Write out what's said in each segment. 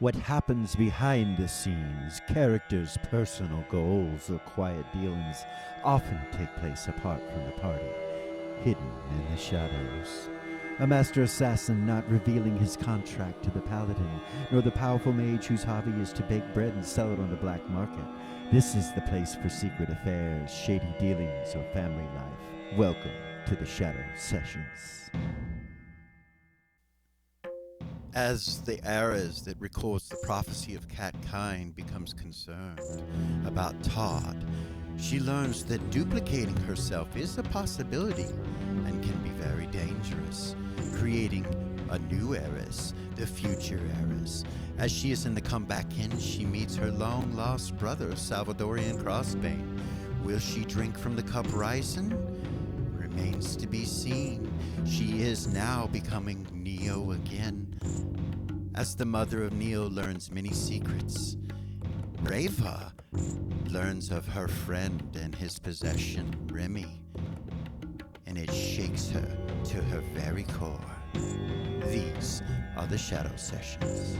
What happens behind the scenes, characters' personal goals or quiet dealings often take place apart from the party, hidden in the shadows. A master assassin not revealing his contract to the paladin, nor the powerful mage whose hobby is to bake bread and sell it on the black market. This is the place for secret affairs, shady dealings, or family life. Welcome to the Shadow Sessions. As the eras that records the prophecy of catkind becomes concerned about Todd, she learns that duplicating herself is a possibility and can be very dangerous, creating a new heiress, the future heiress. As she is in the comeback in, she meets her long-lost brother, Salvadorian Crossbane. Will she drink from the cup rising? Remains to be seen. She is now becoming Neo again. As the mother of Neo learns many secrets, Reva learns of her friend and his possession, Remy, and it shakes her to her very core. These are the Shadow Sessions.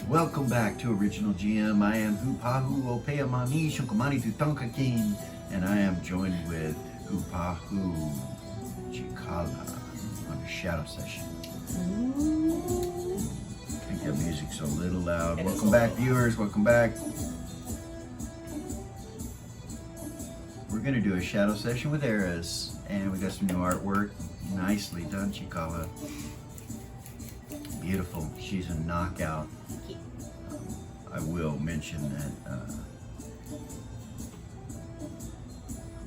Welcome back to Original GM. I am Hupahu Opeamani Shukamani Tutankakin, and I am joined with Hupahu Cikala on a Shadow Session. I think that music's a little loud. Welcome back, viewers. Welcome back. We're going to do a Shadow Session with Eras, and we got some new artwork. Nicely done, Cikala. Beautiful. She's a knockout. I will mention that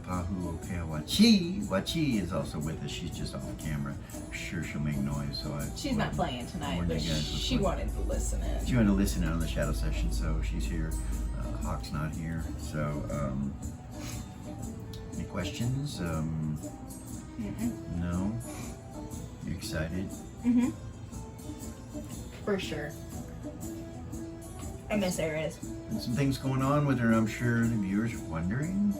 Hupahu Wachi is also with us. She's just off camera. I'm sure she'll make noise. So she's not playing tonight, but she wanted to listen in. She wanted to listen in on the Shadow Session, so she's here. Hawk's not here. So, any questions? No? You excited? Mm-hmm. For sure. I miss Eras. And some things going on with her, I'm sure the viewers are wondering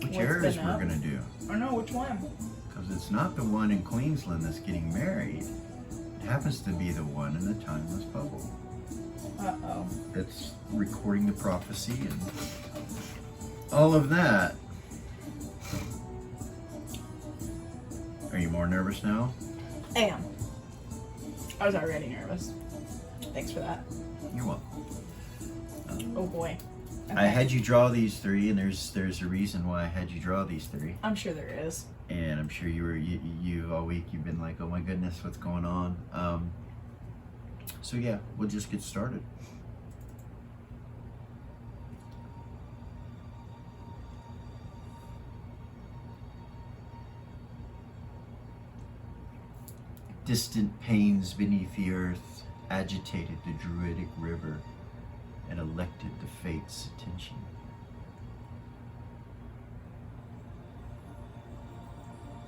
which Eras we're going to do. I know, which one? Because it's not the one in Queensland that's getting married. It happens to be the one in the Timeless Bubble. Uh-oh. That's recording the prophecy and all of that. Are you more nervous now? I am. I was already nervous. Thanks for that. You're welcome. Oh boy. Okay. I had you draw these three, and there's a reason why I had you draw these three. I'm sure there is. And I'm sure you all week you've been like, oh my goodness, what's going on? So yeah, we'll just get started. Distant pains beneath the earth agitated the druidic river and elected the fates' attention.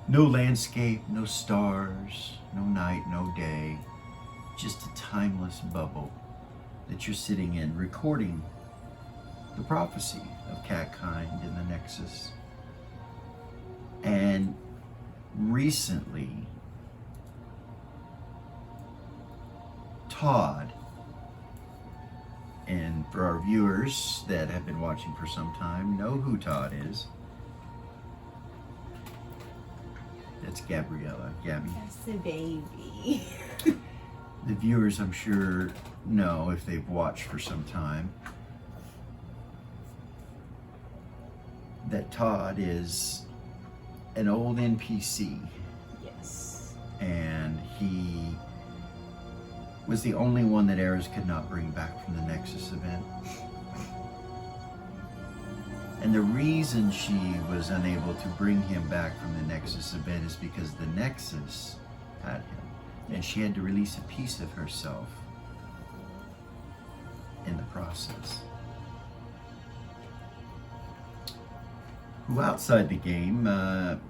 No landscape, no stars, no night, no day, just a timeless bubble that you're sitting in, recording the prophecy of catkind in the Nexus. And recently, Todd, and for our viewers that have been watching for some time, know who Todd is. That's Gabriella, Gabby. That's the baby. The viewers, I'm sure, know if they've watched for some time that Todd is an old NPC. Yes. And he was the only one that Eras could not bring back from the Nexus event. And the reason she was unable to bring him back from the Nexus event is because the Nexus had him. And she had to release a piece of herself in the process. Who outside the game,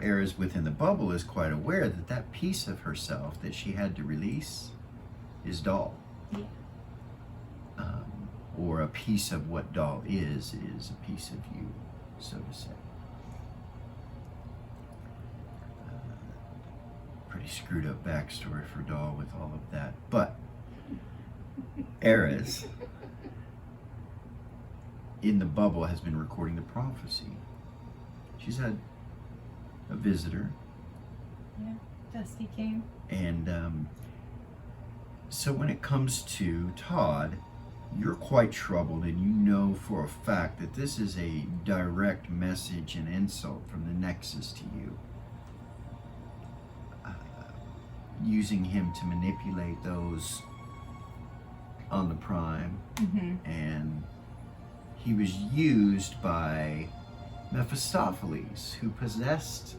Eras within the bubble, is quite aware that that piece of herself that she had to release is Doll. Yeah. or a piece of what doll is a piece of you, so to say. Pretty screwed up backstory for doll with all of that. But Eris in the bubble has been recording the prophecy. She's had a visitor. Yeah, Dusty came. And so when it comes to Todd, you're quite troubled, and you know for a fact that this is a direct message and insult from the Nexus to you. Using him to manipulate those on the Prime. And he was used by Mephistopheles, who possessed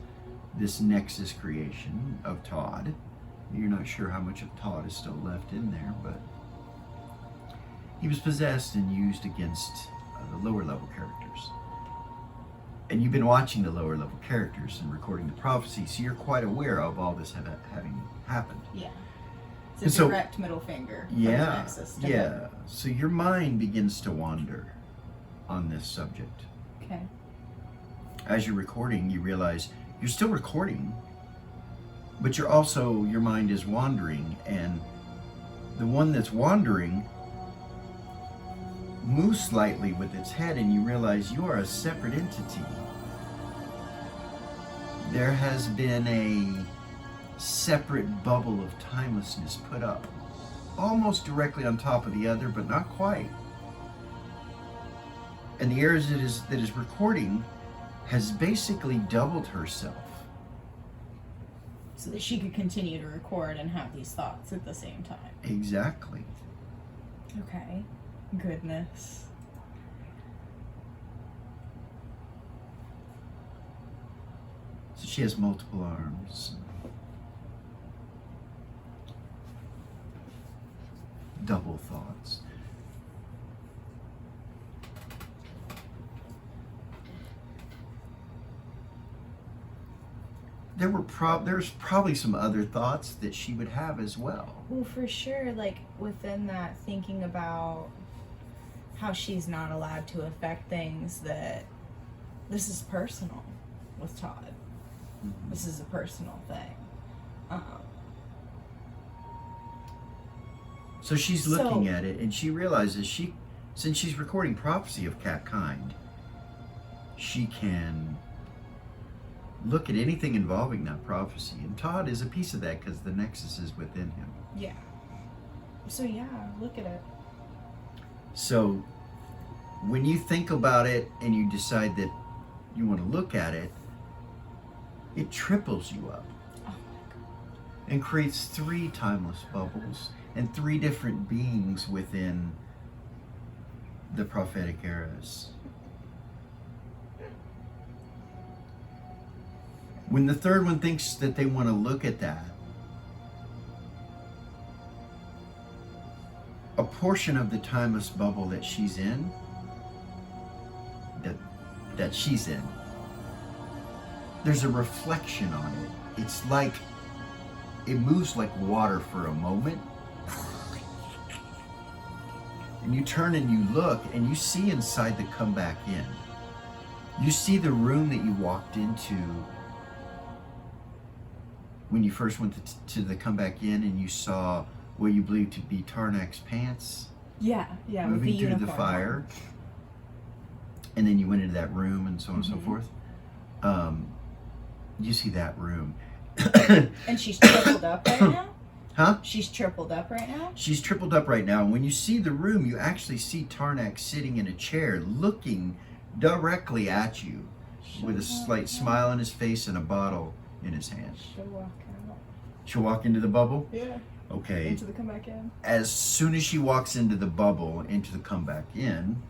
this Nexus creation of Todd. You're not sure how much of Todd is still left in there, but he was possessed and used against the lower level characters. And you've been watching the lower level characters and recording the prophecy, so you're quite aware of all this having happened. Yeah. And It's a so- direct middle finger. from Yeah, Nexus to yeah. him. So your mind begins to wander on this subject. Okay. As you're recording, you realize you're still recording, but your mind is wandering, and the one that's wandering moves slightly with its head, and you realize you are a separate entity. There has been a separate bubble of timelessness put up, almost directly on top of the other, but not quite. And the Eris that is recording has basically doubled herself. So that she could continue to record and have these thoughts at the same time. Exactly. Okay. Goodness. So she has multiple arms. Double thoughts. There's probably some other thoughts that she would have as well. Well, for sure, like within that, thinking about how she's not allowed to affect things, that this is personal with Todd. This is a personal thing. So she's looking at it, and she realizes since she's recording prophecy of cat kind, she can look at anything involving that prophecy. And Todd is a piece of that because the Nexus is within him. Yeah. So yeah, look at it. So when you think about it and you decide that you want to look at it, it triples you up Oh my god. and creates 3 timeless bubbles and 3 different beings within the prophetic eras. When the third one thinks that they want to look at that, a portion of the timeless bubble that she's in, that she's in, there's a reflection on it. It's like, it moves like water for a moment. And you turn and you look and you see inside the come back in. You see the room that you walked into when you first went to the come back in, and you saw what you believe to be Tarnak's pants Yeah, with moving the through uniform. the fire. And then you went into that room and so on and so forth. You see that room. And she's tripled up right now? Huh? She's tripled up right now? She's tripled up right now. And when you see the room, you actually see Tarnak sitting in a chair looking directly at you with a slight smile on his face and a bottle in his hand. She'll walk out. She'll walk into the bubble? Yeah. Okay. Into the come back in. As soon as she walks into the bubble, into the come back in,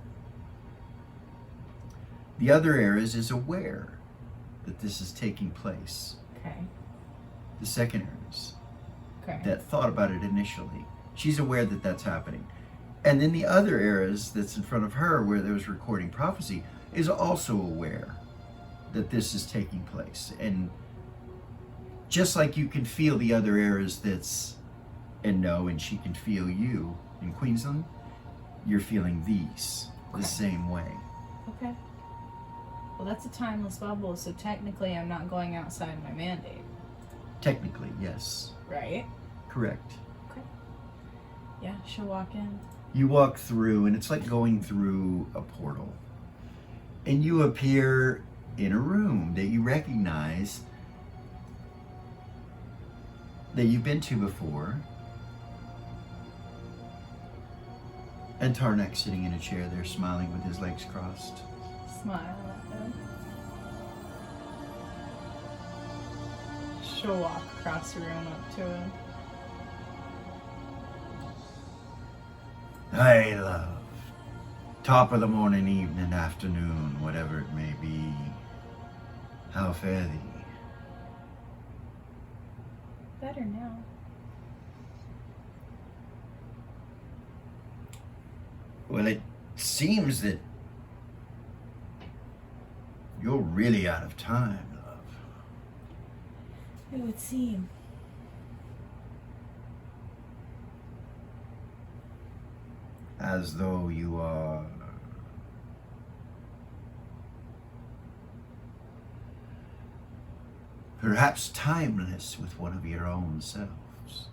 the other Eris is aware that this is taking place. Okay. The second Eris Okay. that thought about it initially, she's aware that that's happening. And then the other Eris that's in front of her, where there was recording prophecy, is also aware that this is taking place. And just like you can feel the other Eris that's and she can feel you in Queensland, you're feeling these Okay. the same way. Okay. Well, that's a timeless bubble, so technically I'm not going outside my mandate, Technically, yes. right? Correct. Yeah, she'll walk in. You walk through, and it's like going through a portal. And you appear in a room that you recognize that you've been to before. And Tarnak's sitting in a chair there, smiling with his legs crossed. Smile at them. She'll walk across the room up to him. Hey, love. Top of the morning, evening, afternoon, whatever it may be. How fare thee? Better now. Well, it seems that you're really out of time, love. It would seem. As though you are perhaps timeless with one of your own selves.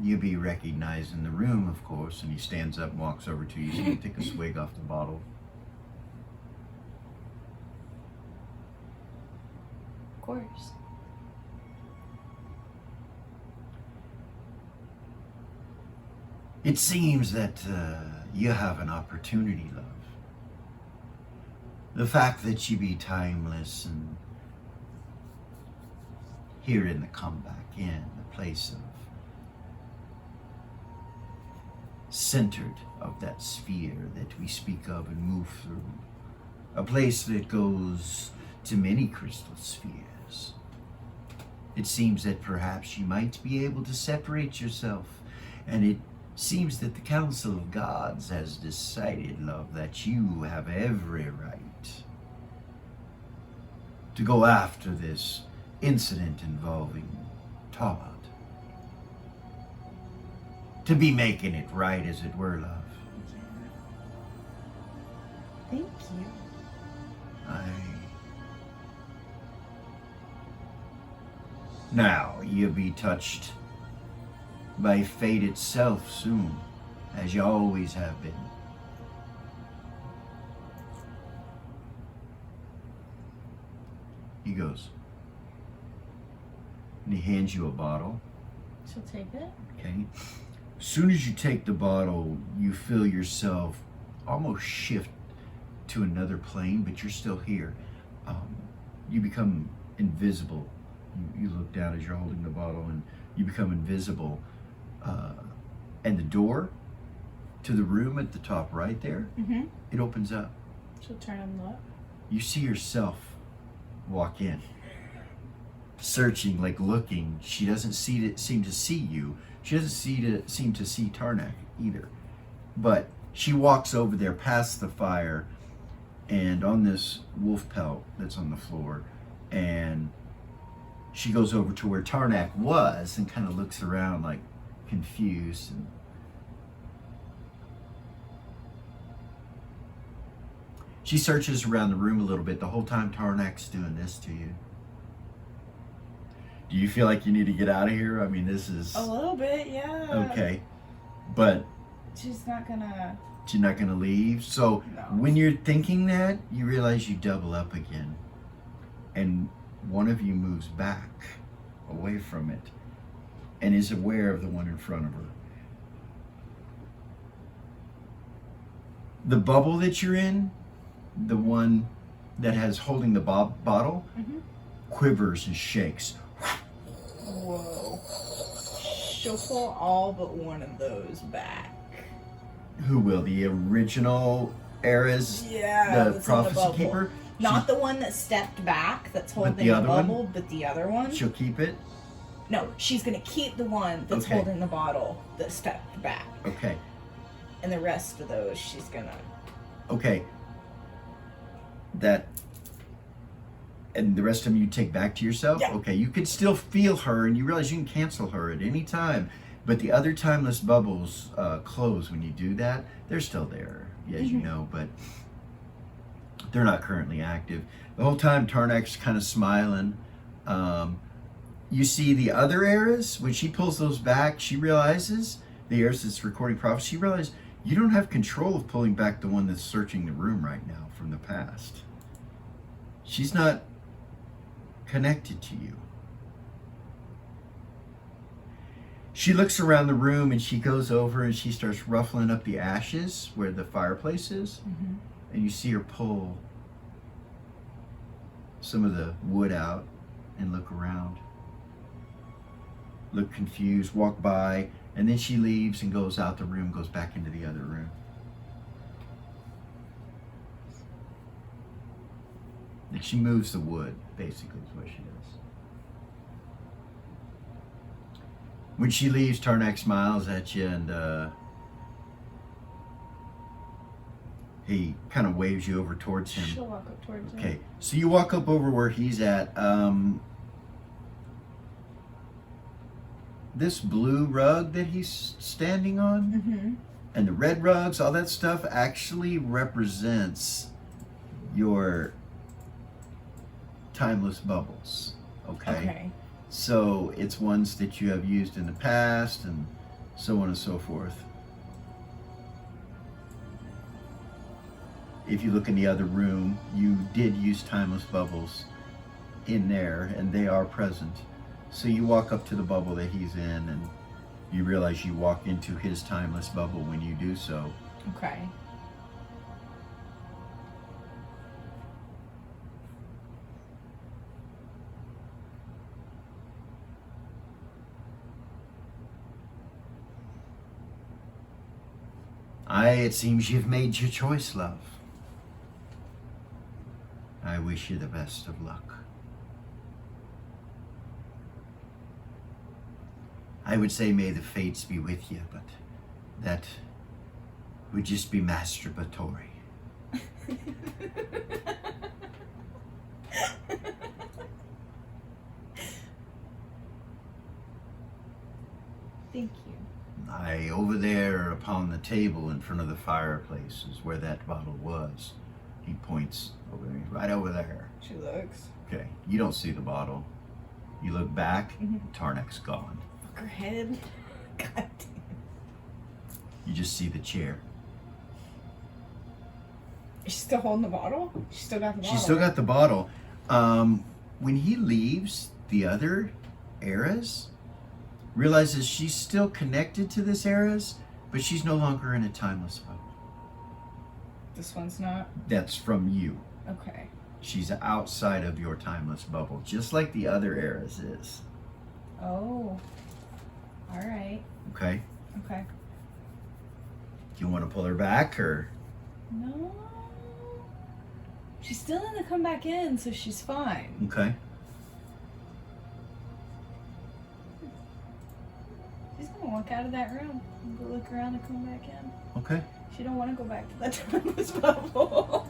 You be recognized in the room, of course, and he stands up and walks over to you, so you take a swig off the bottle. Of course. It seems that you have an opportunity, love. The fact that you be timeless and here in the comeback in, the place of centered of that sphere that we speak of and move through. A place that goes to many crystal spheres. It seems that perhaps you might be able to separate yourself, and it seems that the Council of Gods has decided, love, that you have every right to go after this incident involving Todd. To be making it right, as it were, love. Thank you. Now, you be touched by fate itself soon, as you always have been. He goes, and he hands you a bottle. She'll take it. Okay. As soon as you take the bottle, you feel yourself almost shift to another plane, but you're still here. You become invisible. You look down as you're holding the bottle, and you become invisible. And the door to the room at the top right there, it opens up. She'll turn and look. You see yourself walk in, searching, like looking. She doesn't seem to see you. She doesn't seem to see Tarnak either. But she walks over there past the fire and on this wolf pelt that's on the floor, and she goes over to where Tarnak was and kind of looks around like confused. And she searches around the room a little bit the whole time Tarnak's doing this to you. Do you feel like you need to get out of here? I mean, this is... A little bit, yeah. Okay. But She's not gonna... you're not going to leave? So No. when you're thinking that, you realize you double up again. And one of you moves back away from it and is aware of the one in front of her. The bubble that you're in, the one that has holding the bottle, quivers and shakes. Whoa. She'll pull all but one of those back. Who will? The original Era's, Yeah, the that's in prophecy bubble. keeper? Not the one that stepped back that's holding the the other one? bubble, but the other one. She'll keep it? No, she's gonna keep the one that's Okay. holding the bottle that stepped back. Okay. And the rest of those she's gonna... Okay. That And the rest of them you take back to yourself? Yeah. Okay, you can still feel her and you realize you can cancel her at any time. But the other timeless bubbles close when you do that. They're still there, as you know, but they're not currently active. The whole time Tarnak's kind of smiling. You see the other eras, when she pulls those back, she realizes, the eras that's recording prophecy, she realizes you don't have control of pulling back the one that's searching the room right now from the past. She's not connected to you. She looks around the room and she goes over and she starts ruffling up the ashes where the fireplace is. And you see her pull some of the wood out and look around. Look confused, walk by, and then she leaves and goes out the room, goes back into the other room. And she moves the wood, basically, is what she does. When she leaves, Tarnak smiles at you and he kind of waves you over towards him. She'll walk up towards him. Okay, so you walk up over where he's at. This blue rug that he's standing on, and the red rugs, all that stuff actually represents your timeless bubbles. Okay. So it's ones that you have used in the past and so on and so forth. If you look in the other room, you did use timeless bubbles in there and they are present. So you walk up to the bubble that he's in and you realize you walk into his timeless bubble when you do so. Okay. It seems you've made your choice, love. I wish you the best of luck. I would say may the fates be with you, but that would just be masturbatory. Thank you. Over there upon the table in front of the fireplace is where that bottle was. He points over there, right over there. She looks. Okay, you don't see the bottle. You look back, Tarnak's gone. Fuck her head. God damn. You just see the chair. Is she still holding the bottle? She still got the bottle. She's still got the bottle. When he leaves, the other eras realizes she's still connected to this eras, but she's no longer in a timeless bubble. This one's not? That's from you. Okay. She's outside of your timeless bubble, just like the other eras is. Oh. Alright. Okay? Okay. Do you want to pull her back, or? No. She's still gonna come back in, so she's fine. Okay. She's gonna walk out of that room and go look around and come back in. Okay. She don't want to go back to that timeless bubble.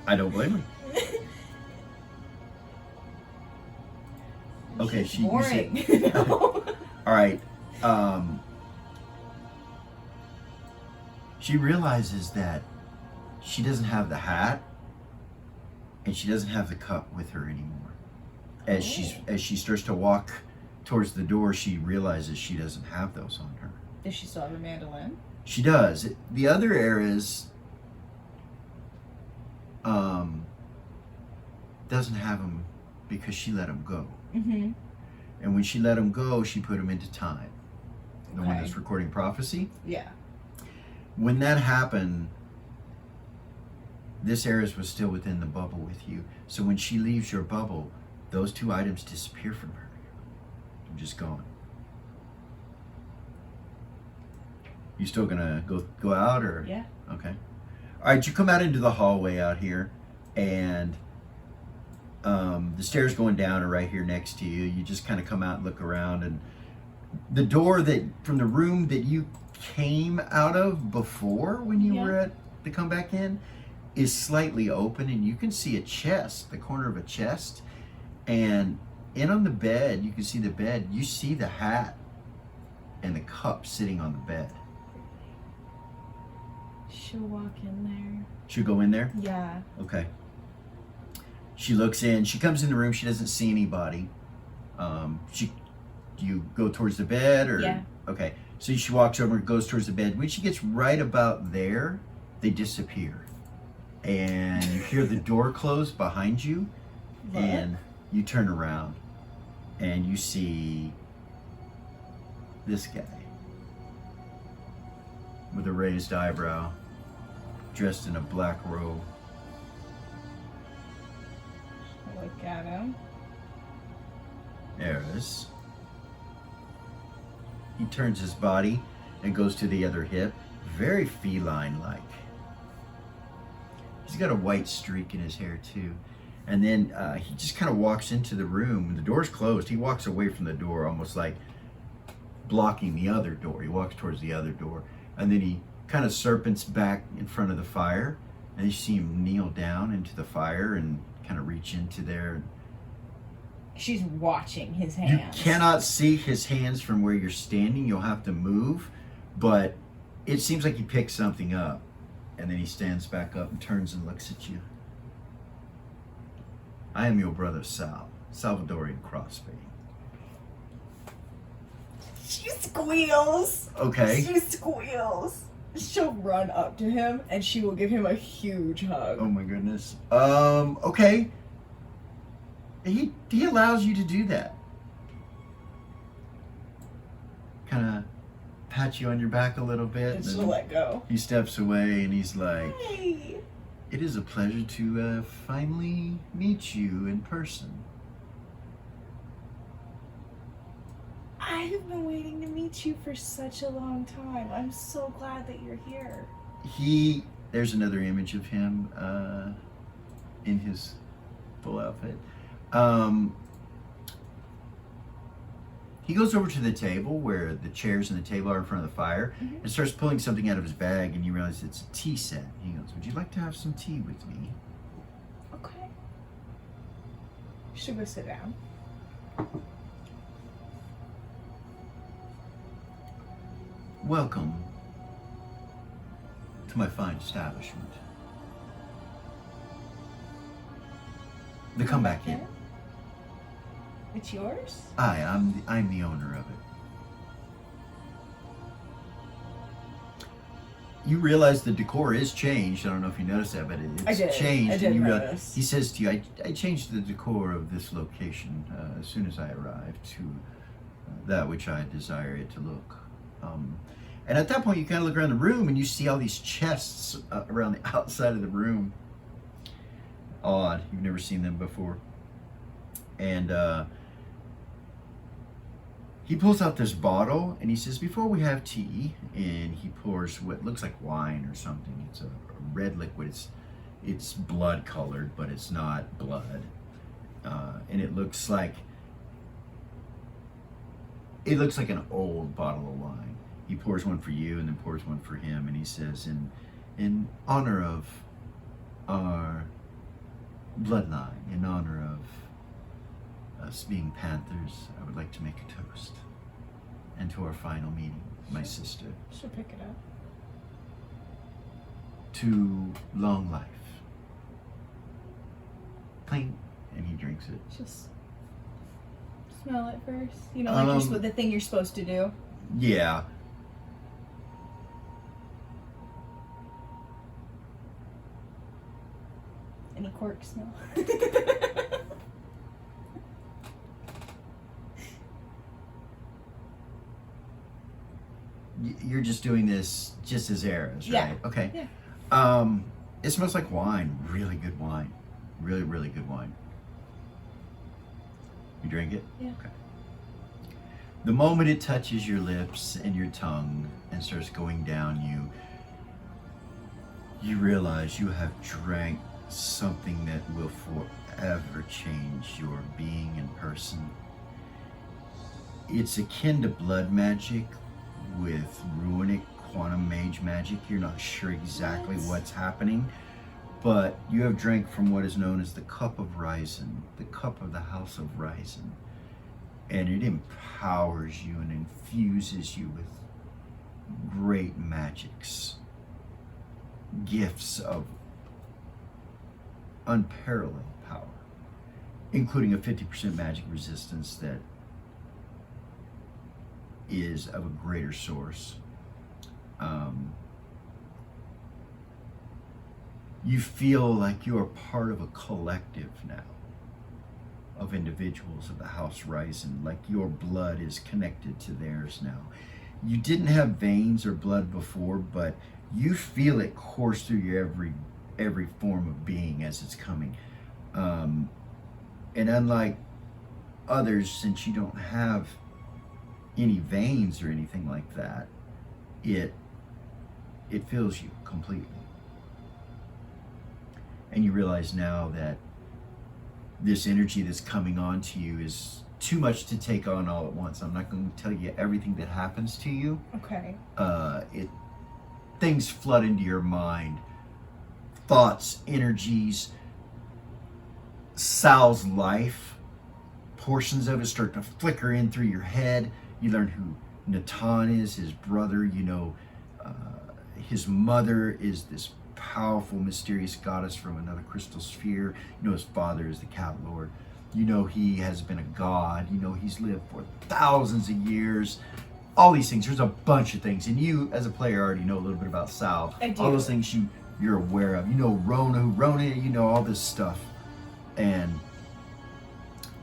I don't blame her. Okay, She's boring. You said, all right. She realizes that she doesn't have the hat and she doesn't have the cup with her anymore. As she starts to walk towards the door, she realizes she doesn't have those on her. Does she still have a mandolin? She does. The other eras doesn't have them because she let them go. Mm-hmm. And when she let them go, she put them into time. The one Okay. that's recording prophecy. Yeah. When that happened, this Eris was still within the bubble with you. So when she leaves your bubble, those two items disappear from her. They're just gone. You still gonna go out, or? Yeah. Okay. All right, you come out into the hallway out here, and the stairs going down are right here next to you. You just kind of come out and look around, and the door that from the room that you came out of before when you were at to come back in is slightly open, and you can see a chest, the corner of a chest, and in on the bed, you can see the bed. You see the hat and the cup sitting on the bed. She'll walk in there. She'll go in there? Yeah. Okay. She looks in. She comes in the room. She doesn't see anybody. You go towards the bed, or yeah. Okay. So she walks over and goes towards the bed. When she gets right about there, they disappear, and you hear the door close behind you, What? and you turn around, and you see this guy with a raised eyebrow, dressed in a black robe. Look at him. Eris. He turns his body and goes to the other hip, very feline-like. He's got a white streak in his hair too. And then he just kind of walks into the room. When the door's closed, he walks away from the door, almost like blocking the other door. He walks towards the other door. And then he kind of serpents back in front of the fire. And you see him kneel down into the fire and kind of reach into there. She's watching his You hands. cannot see his hands from where you're standing. You'll have to move. But it seems like he picks something up. And then he stands back up and turns and looks at you. I am your brother Sal, Salvadorian crossfade. She squeals. Okay. She squeals. She'll run up to him and she will give him a huge hug. Oh my goodness. Okay. He allows you to do that. Kind of pat you on your back a little bit. And she'll let go. He steps away and he's like, Hey. "It is a pleasure to finally meet you in person." I have been waiting to meet you for such a long time. I'm so glad that you're here. There's another image of him in his full outfit. He goes over to the table where the chairs and the table are in front of the fire, and starts pulling something out of his bag, and you realize it's a tea set. He goes, "Would you like to have some tea with me?" Okay. She'll go sit down. "Welcome to my fine establishment. The Come Back Inn. It's yours? I'm the owner of it." You realize the decor is changed. I don't know if you noticed that, but it's I did. changed. I did and you realize, notice. he says to you, I changed the decor of this location as soon as I arrived to that which I desire it to look. And at that point, you kind of look around the room and you see all these chests around the outside of the room. Odd. You've never seen them before. And he pulls out this bottle and he says, "Before we have tea," and he pours what looks like wine or something. It's a red liquid. It's blood colored, but it's not blood. And it looks like an old bottle of wine. He pours one for you and then pours one for him, and he says, in honor of our bloodline, in honor of us being Panthers, I would like to make a toast. And to our final meeting, my sister, She'll pick it up. to long life." Plain, and he drinks it. Just smell it first. You know, like the thing you're supposed to do. Yeah. Any cork smell? You're just doing this just as Eris, right? Yeah. Okay. Yeah. It smells like wine. Really good wine. Really, really good wine. You drink it? Yeah. Okay. The moment it touches your lips and your tongue and starts going down you realize you have drank something that will forever change your being and person. It's akin to blood magic with runic quantum mage magic. You're not sure exactly what's happening, But you have drank from what is known as the cup of Risen, the cup of the house of Risen. And it empowers you and infuses you with great magics, gifts of unparalleled power, including a 50% magic resistance that is of a greater source. You feel like you are part of a collective now of individuals of the House Rising, like your blood is connected to theirs now. You didn't have veins or blood before, but you feel it course through your every form of being as it's coming. And unlike others, since you don't have any veins or anything like that, it fills you completely. And you realize now that this energy that's coming on to you is too much to take on all at once. I'm not going to tell you everything that happens to you. Okay. Things flood into your mind. Thoughts, energies, Sal's life, portions of it start to flicker in through your head. You learn who Natan is, his brother. You know, his mother is this powerful, mysterious goddess from another crystal sphere. You know, his father is the Cat Lord. You know, he has been a god. You know, he's lived for thousands of years. All these things. There's a bunch of things. And you, as a player, already know a little bit about Sal. I do. All those things you're aware of. You know Rona, you know all this stuff. And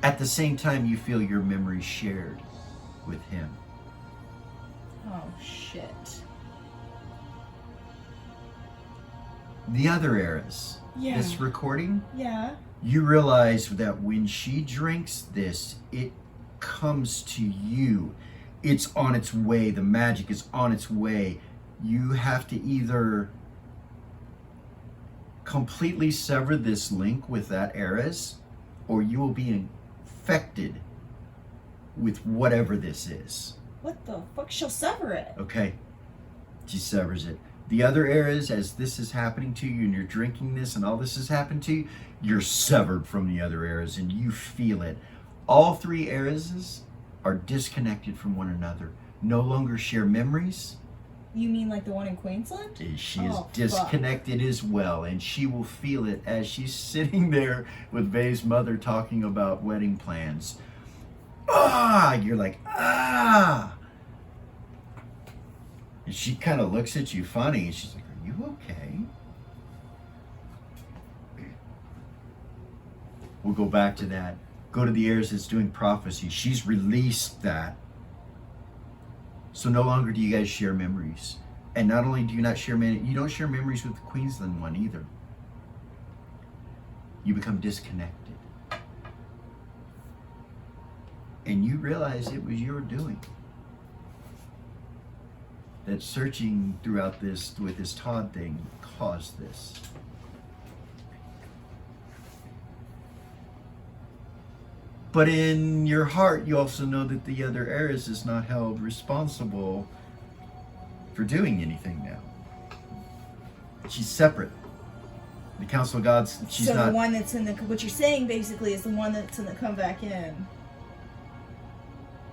at the same time, you feel your memories shared with him. Oh, shit. The other eras. Yeah. This recording, Yeah. you realize that when she drinks this, it comes to you. It's on its way. The magic is on its way. You have to either completely sever this link with that Eras, or you will be infected with whatever this is. What the fuck? She'll sever it. Okay. She severs it. The other Eras, as this is happening to you and you're drinking this and all this has happened to you, you're severed from the other Eras and you feel it. All three Eras are disconnected from one another, no longer share memories. You mean like the one in Queensland? She is Oh, disconnected as well, and she will feel it as she's sitting there with Vay's mother talking about wedding plans. Ah! You're like, ah! And she kind of looks at you funny, and she's like, are you okay? We'll go back to that. Go to the heirs that's doing prophecy. She's released that. So no longer do you guys share memories. And not only do you not share you don't share memories with the Queensland one either. You become disconnected. And you realize it was your doing. That searching throughout this with this Todd thing caused this. But in your heart, you also know that the other Eras is not held responsible for doing anything now. She's separate. The Council of Gods, she's so not. the one that's in the, what you're saying basically is the one that's in the come back in.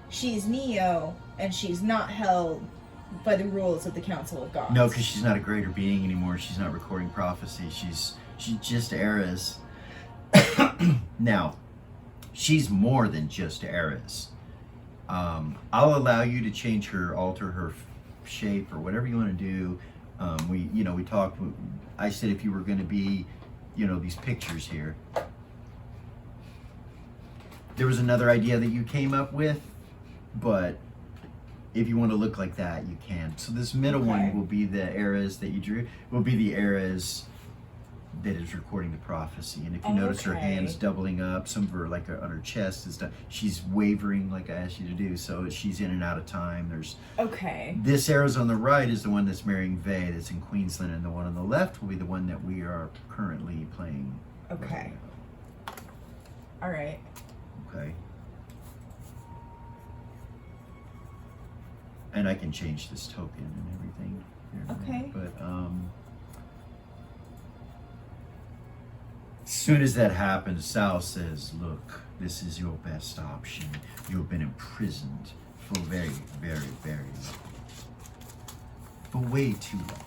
She's Neo, and she's not held by the rules of the Council of Gods. No, because she's not a greater being anymore. She's not recording prophecy. She's just Eras. Now, she's more than just Eras. I'll allow you to change her, alter her shape, or whatever you want to do. We talked. I said if you were going to be, these pictures here. There was another idea that you came up with, but if you want to look like that, you can. So this middle one will be the Eras that you drew. Will be the Eras that is recording the prophecy. And if you notice her hands doubling up, some of her on her chest is done. She's wavering like I asked you to do, so she's in and out of time. There's this Eras on the right is the one that's marrying Vay, that's in Queensland, and the one on the left will be the one that we are currently playing. Okay. All right. Okay. And I can change this token and everything. Okay. But soon as that happens, Sal says, look, this is your best option. You've been imprisoned for very, very, very long. For way too long.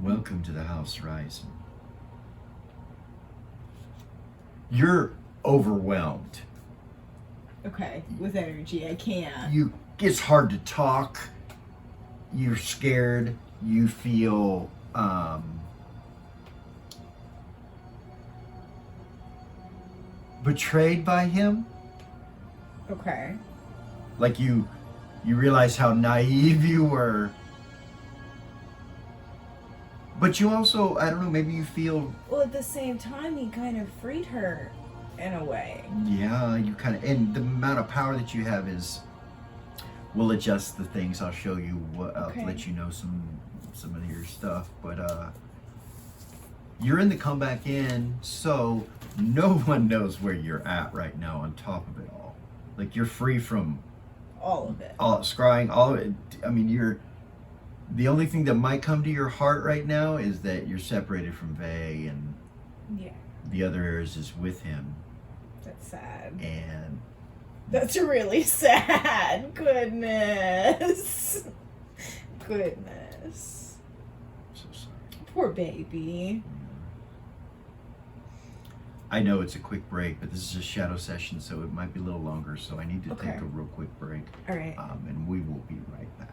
Welcome to the House Rising. You're overwhelmed. Okay, with energy, I can't. It's hard to talk. You're scared. You feel betrayed by him. Okay. Like you realize how naive you were. But you also, I don't know, maybe you feel, Well, at the same time, he kind of freed her in a way. yeah, you kind of, and the amount of power that you have is, we'll adjust the things. I'll show you what, I'll Okay. let you know some of your stuff. But you're in the comeback in, so no one knows where you're at right now on top of it all. Like you're free from All of it. all scrying, all of it. I mean, the only thing that might come to your heart right now is that you're separated from Vay and Yeah, the other heirs is with him. that's sad. And That's really sad. Goodness. Goodness. so sorry. Poor baby. I know it's a quick break, but this is a shadow session, so it might be a little longer. So I need to Okay. take a real quick break, All right. and we will be right back.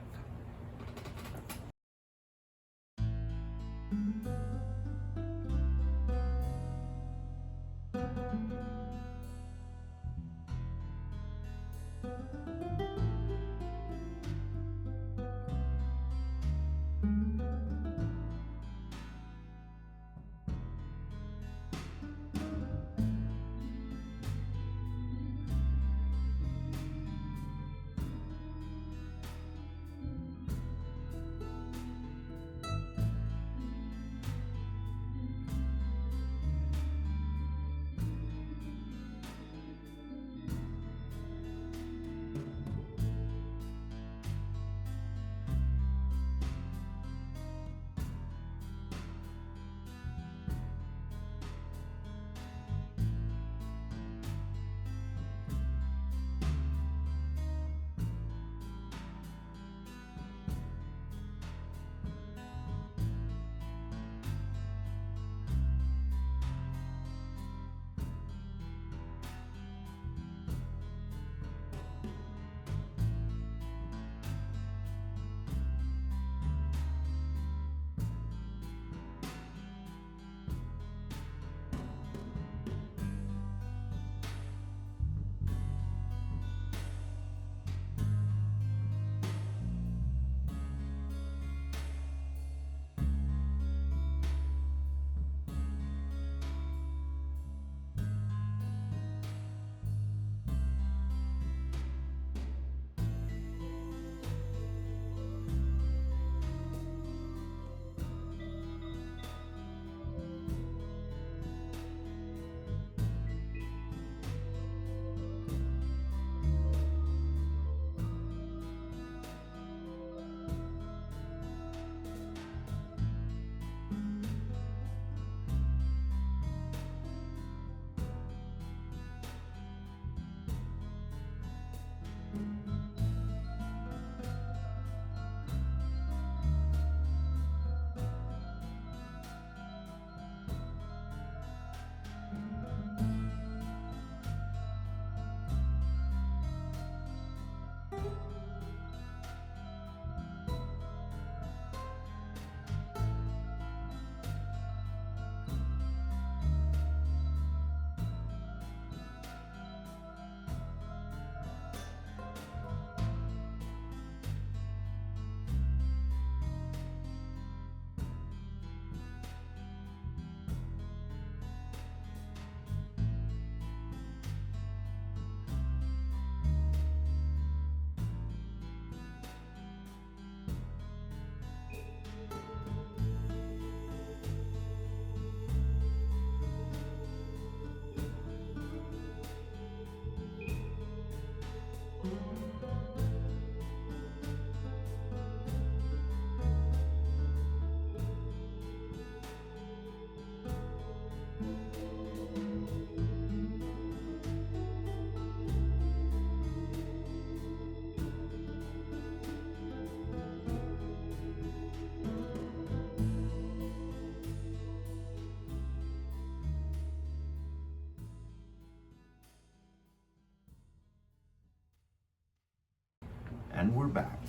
And we're back.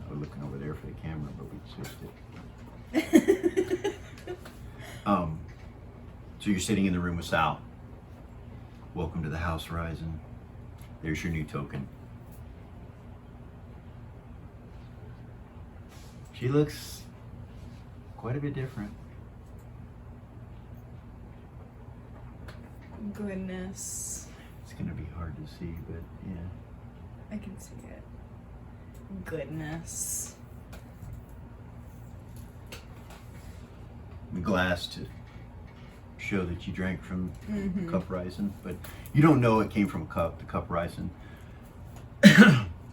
I was looking over there for the camera, but we switched it. So you're sitting in the room with Sal. Welcome to the house, Horizon. There's your new token. She looks quite a bit different. Goodness. It's gonna be hard to see, but yeah. I can see it. Goodness. The glass to show that you drank from the cup rising, but you don't know it came from the cup rising.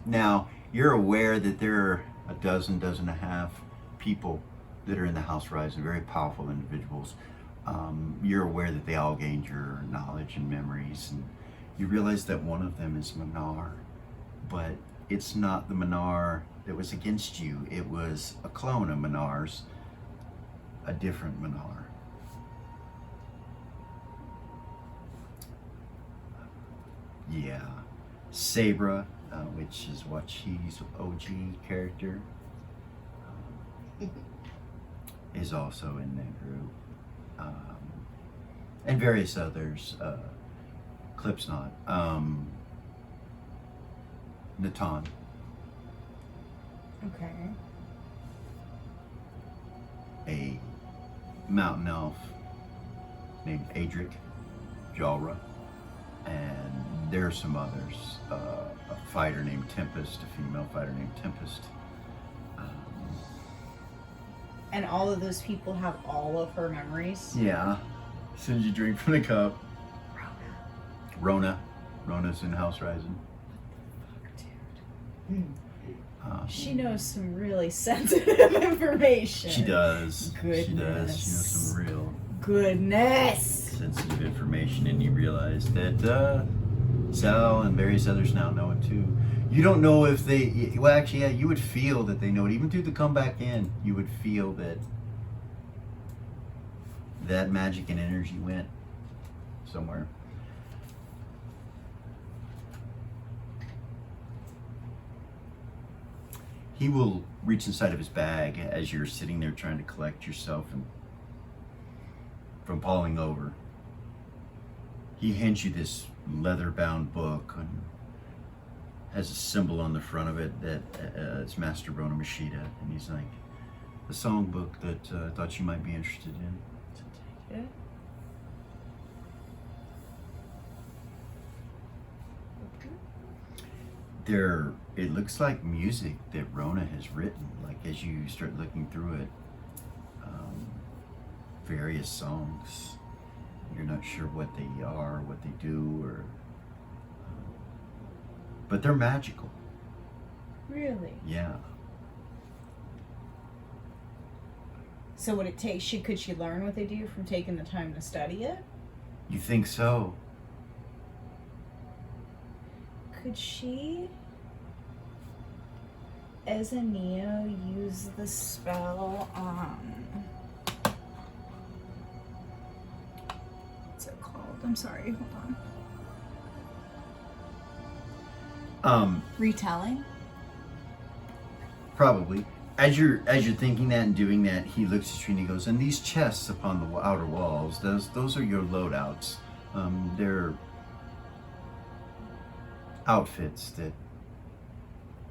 Now, you're aware that there are a dozen and a half people that are in the house rising, very powerful individuals. You're aware that they all gained your knowledge and memories, and you realize that one of them is Manar, but it's not the Manar that was against you. It was a clone of Manar's, a different Manar. Yeah, Sabra, which is Wachi's OG character, is also in that group, and various others. Clip's not. Natan. Okay. A mountain elf named Adric Jalra, and there are some others. A fighter named Tempest, a female fighter named Tempest. And all of those people have all of her memories? Yeah. As soon as you drink from the cup. Rona's in House Rising. She knows some really sensitive information. She does. Goodness. She does. She knows some real Goodness. sensitive information, and you realize that Sal and various others now know it too. You don't know if they, well actually yeah, you would feel that they know it. Even through the comeback in, you would feel that that magic and energy went somewhere. He will reach inside of his bag as you're sitting there trying to collect yourself and from falling over. He hands you this leather-bound book and has a symbol on the front of it that it's Master Rona Mashida, and he's like, the songbook that I thought you might be interested in. Yeah. There, it looks like music that Rona has written. Like as you start looking through it, various songs. You're not sure what they are, what they do, or but they're magical. Really? Yeah. So would it take, could she learn what they do from taking the time to study it? You think so? Could she, as a Neo, use the spell what's it called? I'm sorry, hold on. Retelling? Probably. As you're thinking that and doing that, he looks at you and he goes, and these chests upon the outer walls, those are your loadouts. They're outfits that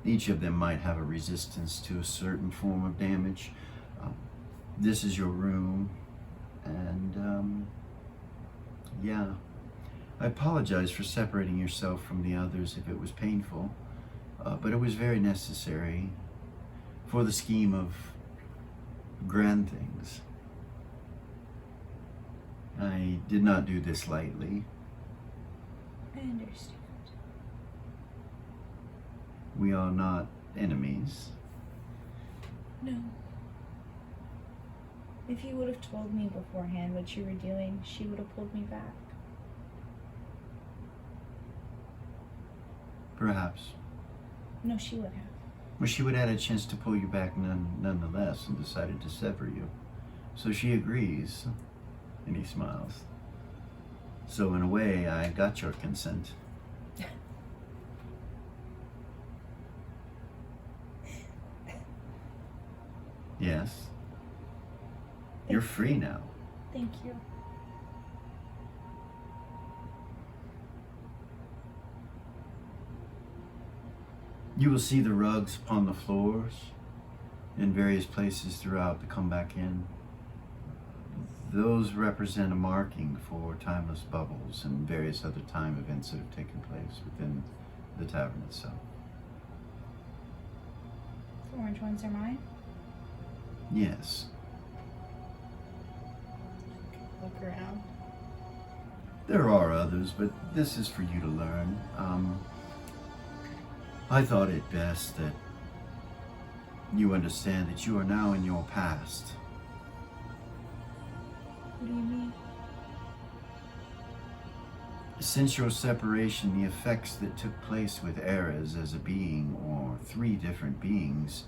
each of them might have a resistance to a certain form of damage. This is your room, and yeah. I apologize for separating yourself from the others if it was painful, but it was very necessary for the scheme of grand things. I did not do this lightly. I understand. We are not enemies. No. If you would have told me beforehand what you were doing, she would have pulled me back. Perhaps. No, she would have. Well, she would have had a chance to pull you back nonetheless and decided to sever you. So she agrees, and he smiles. So in a way, I got your consent. You're free now. Thank you. You will see the rugs upon the floors in various places throughout the comeback inn. Those represent a marking for timeless bubbles and various other time events that have taken place within the tavern itself. The orange ones are mine? Yes. Look around. There are others, but this is for you to learn. I thought it best that you understand that you are now in your past. What do you mean? Since your separation, the effects that took place with Eras as a being, or three different beings,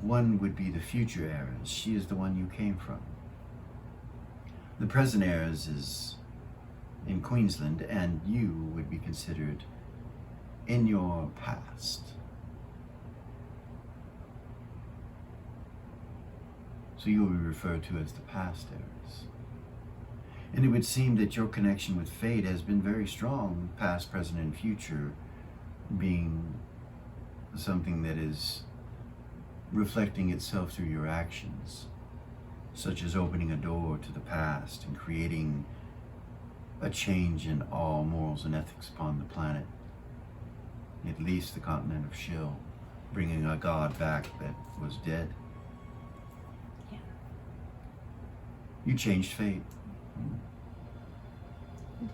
one would be the future Eras. She is the one you came from. The present Eras is in Queensland, and you would be considered in your past. So you will be referred to as the past Eras. And it would seem that your connection with fate has been very strong, past, present, and future being something that is reflecting itself through your actions, such as opening a door to the past and creating a change in all morals and ethics upon the planet, at least the continent of Shill, bringing a god back that was dead. Yeah. You changed fate. I did.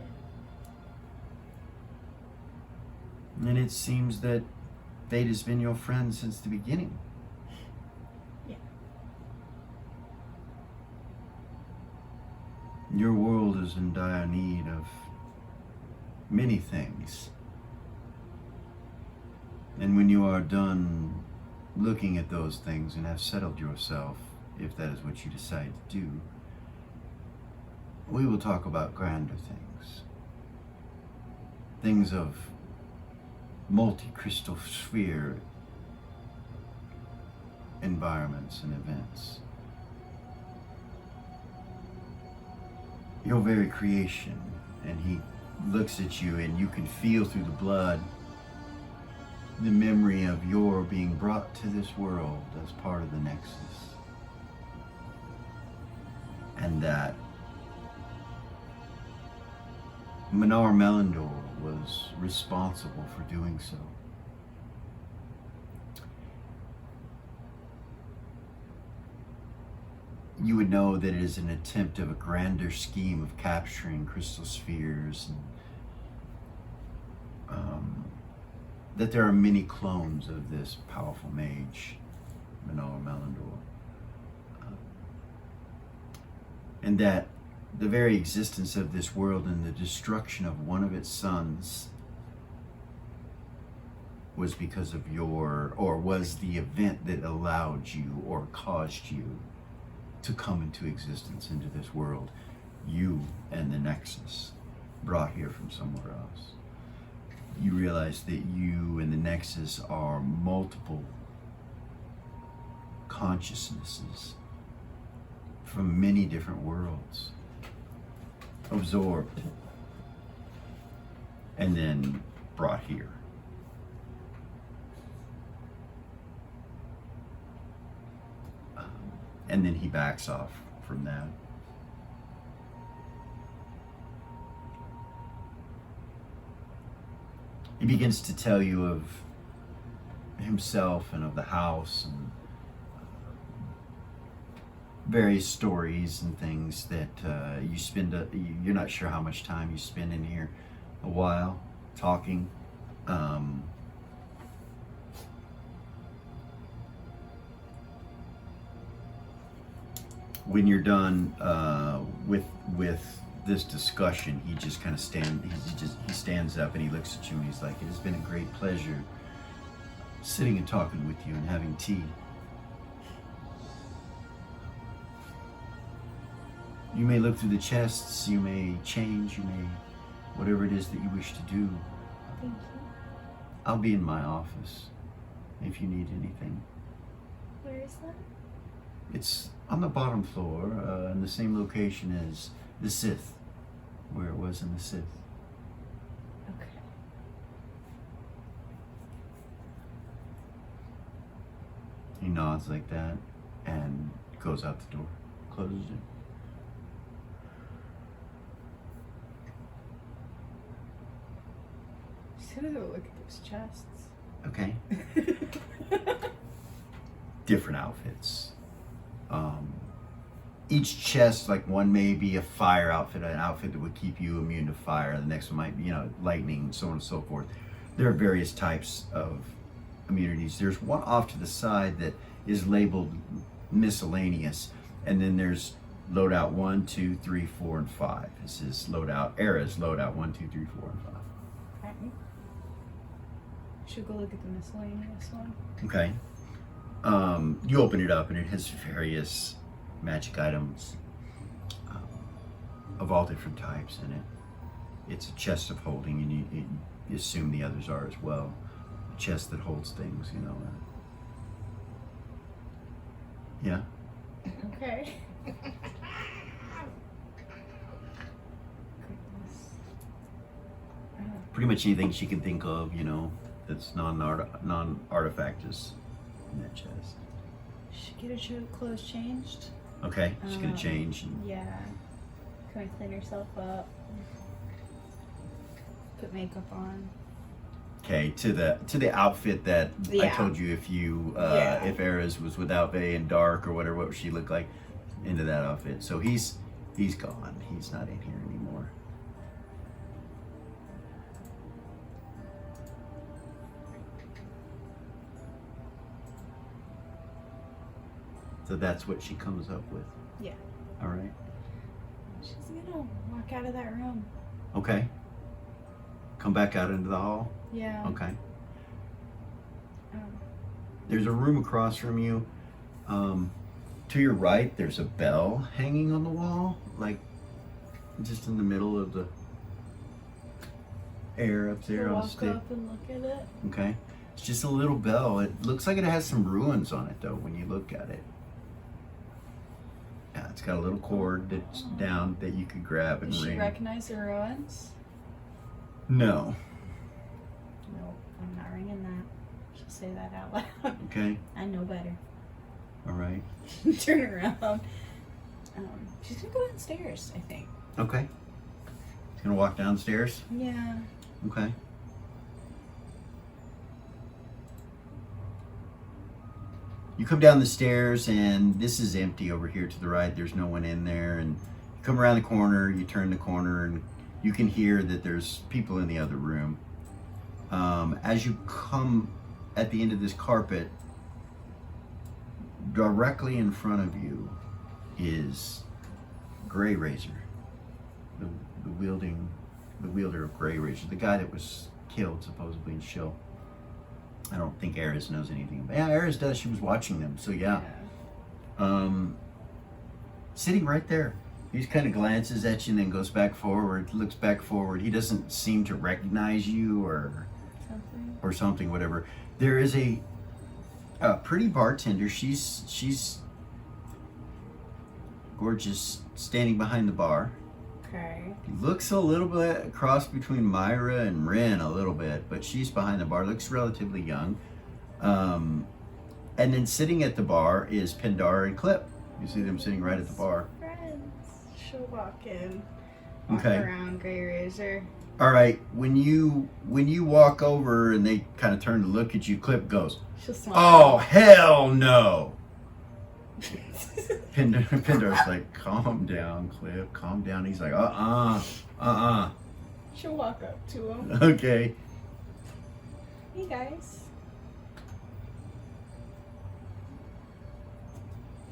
And it seems that fate has been your friend since the beginning. Yeah. Your world is in dire need of many things. And when you are done looking at those things and have settled yourself, if that is what you decide to do, we will talk about grander things. Things of multi-crystal sphere environments and events. Your very creation, and he looks at you and you can feel through the blood the memory of your being brought to this world as part of the Nexus. And that Minar Melindor was responsible for doing so. You would know that it is an attempt of a grander scheme of capturing crystal spheres, and that there are many clones of this powerful mage, Minar Melindor. And that the very existence of this world and the destruction of one of its sons was because of your, or was the event that allowed you or caused you to come into existence into this world. You and the Nexus brought here from somewhere else. You realize that you and the Nexus are multiple consciousnesses from many different worlds, absorbed and then brought here. And then he backs off from that. He begins to tell you of himself and of the house and various stories and things that you spend, you're not sure how much time you spend in here, a while talking. When you're done with this discussion, he just kind of he stands up and he looks at you and he's like, "It has been a great pleasure sitting and talking with you and having tea. You may look through the chests, you may change, you may, whatever it is that you wish to do. Thank you. I'll be in my office if you need anything." Where is that? It's On the bottom floor, in the same location as the Sith, where it was in the Sith. Okay. He nods like that and goes out the door, closes it. Just gonna go look at those chests. Okay. Different outfits. Each chest, like one may be a fire outfit, an outfit that would keep you immune to fire. The next one might be, lightning, so on and so forth. There are various types of immunities. There's one off to the side that is labeled miscellaneous, and then there's loadout 1, 2, 3, 4, and 5. This is loadout, Era's loadout 1, 2, 3, 4, and 5. Okay. Should go look at the miscellaneous one. Okay. You open it up and it has various magic items of all different types in it. It's a chest of holding, and you assume the others are as well. A chest that holds things, Yeah. Okay. Pretty much anything she can think of, that's non-artifact is in that chest. Should get her clothes changed. Okay, she's gonna change. Yeah. Can I clean herself up? Put makeup on. Okay, to the outfit that I Yeah. told you if Yeah. if Era's was without Vey and dark or whatever, what she looked like, into that outfit. So he's gone. He's not in here anymore. So that's what she comes up with. Yeah. All right. She's gonna walk out of that room. Okay. Come back out into the hall. Yeah. Okay. Um, There's a room across from you. To your right, there's a bell hanging on the wall, like just in the middle of the air up there on the walk stick. up and look at it. Okay. It's just a little bell. It looks like it has some ruins on it, though, when you look at it. Yeah, it's got a little cord that's down that you could grab and Does she ring. recognize the ruins? No. No, I'm not ringing that. She'll say that out loud. Okay. I know better. All right. Turn around. She's gonna go downstairs, I think. Okay. It's gonna walk downstairs. Yeah. Okay. You come down the stairs and this is empty over here to the right. There's no one in there. And you come around the corner, you turn the corner, and you can hear that there's people in the other room. As you come at the end of this carpet, directly in front of you is Grey Razor, the wielder of Grey Razor, the guy that was killed supposedly in Shill. I don't think Eris knows anything about. Yeah, Eris does. She was watching them, so yeah. Sitting right there. He just kind of glances at you and then goes back forward, looks back forward. He doesn't seem to recognize you or something, whatever. There is a pretty bartender. She's gorgeous, standing behind the bar. Okay. Looks a little bit cross between Myra and Rin a little bit, but she's behind the bar. Looks relatively young. And then sitting at the bar is Pendar and Clip. You see them sitting right at the bar. Friends. She'll walk in. Walk Okay. around Grey Razor. All right. When you walk over and they kind of turn to look at you, Clip goes, She'll "Oh smile. hell no!" Pindar's like, "Calm down, Clip. Calm down." He's like, She'll walk up to him. Okay. Hey guys.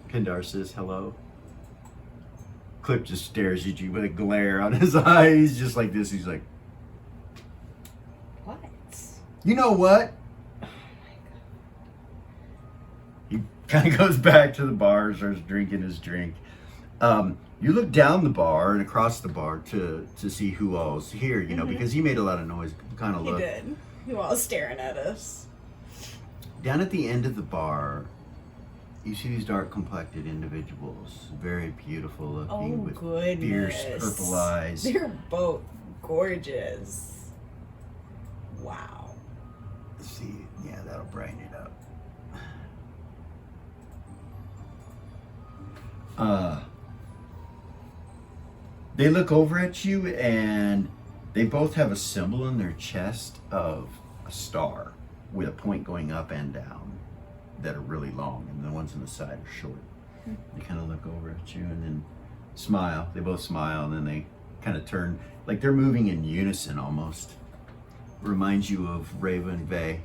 Pindar says hello. Clip just stares at you with a glare on his eyes, just like this. He's like, What? "You know what?" Oh my He kind of goes back to the bar, starts drinking his drink. You look down the bar and across the bar to see who all's here, because he made a lot of noise. Kind of god. look. He did. He was staring at us. Down at the end of the bar You see these dark complected individuals, very beautiful looking, Oh, with goodness. fierce purple eyes. They're both gorgeous. Wow. Let's see, yeah, that'll brighten it up. They look over at you and they both have a symbol in their chest of a star with a point going up and down that are really long, and the ones on the side are short. They kind of look over at you and then smile. They both smile and then they kind of turn, like they're moving in unison almost. Reminds you of Reva and Vey,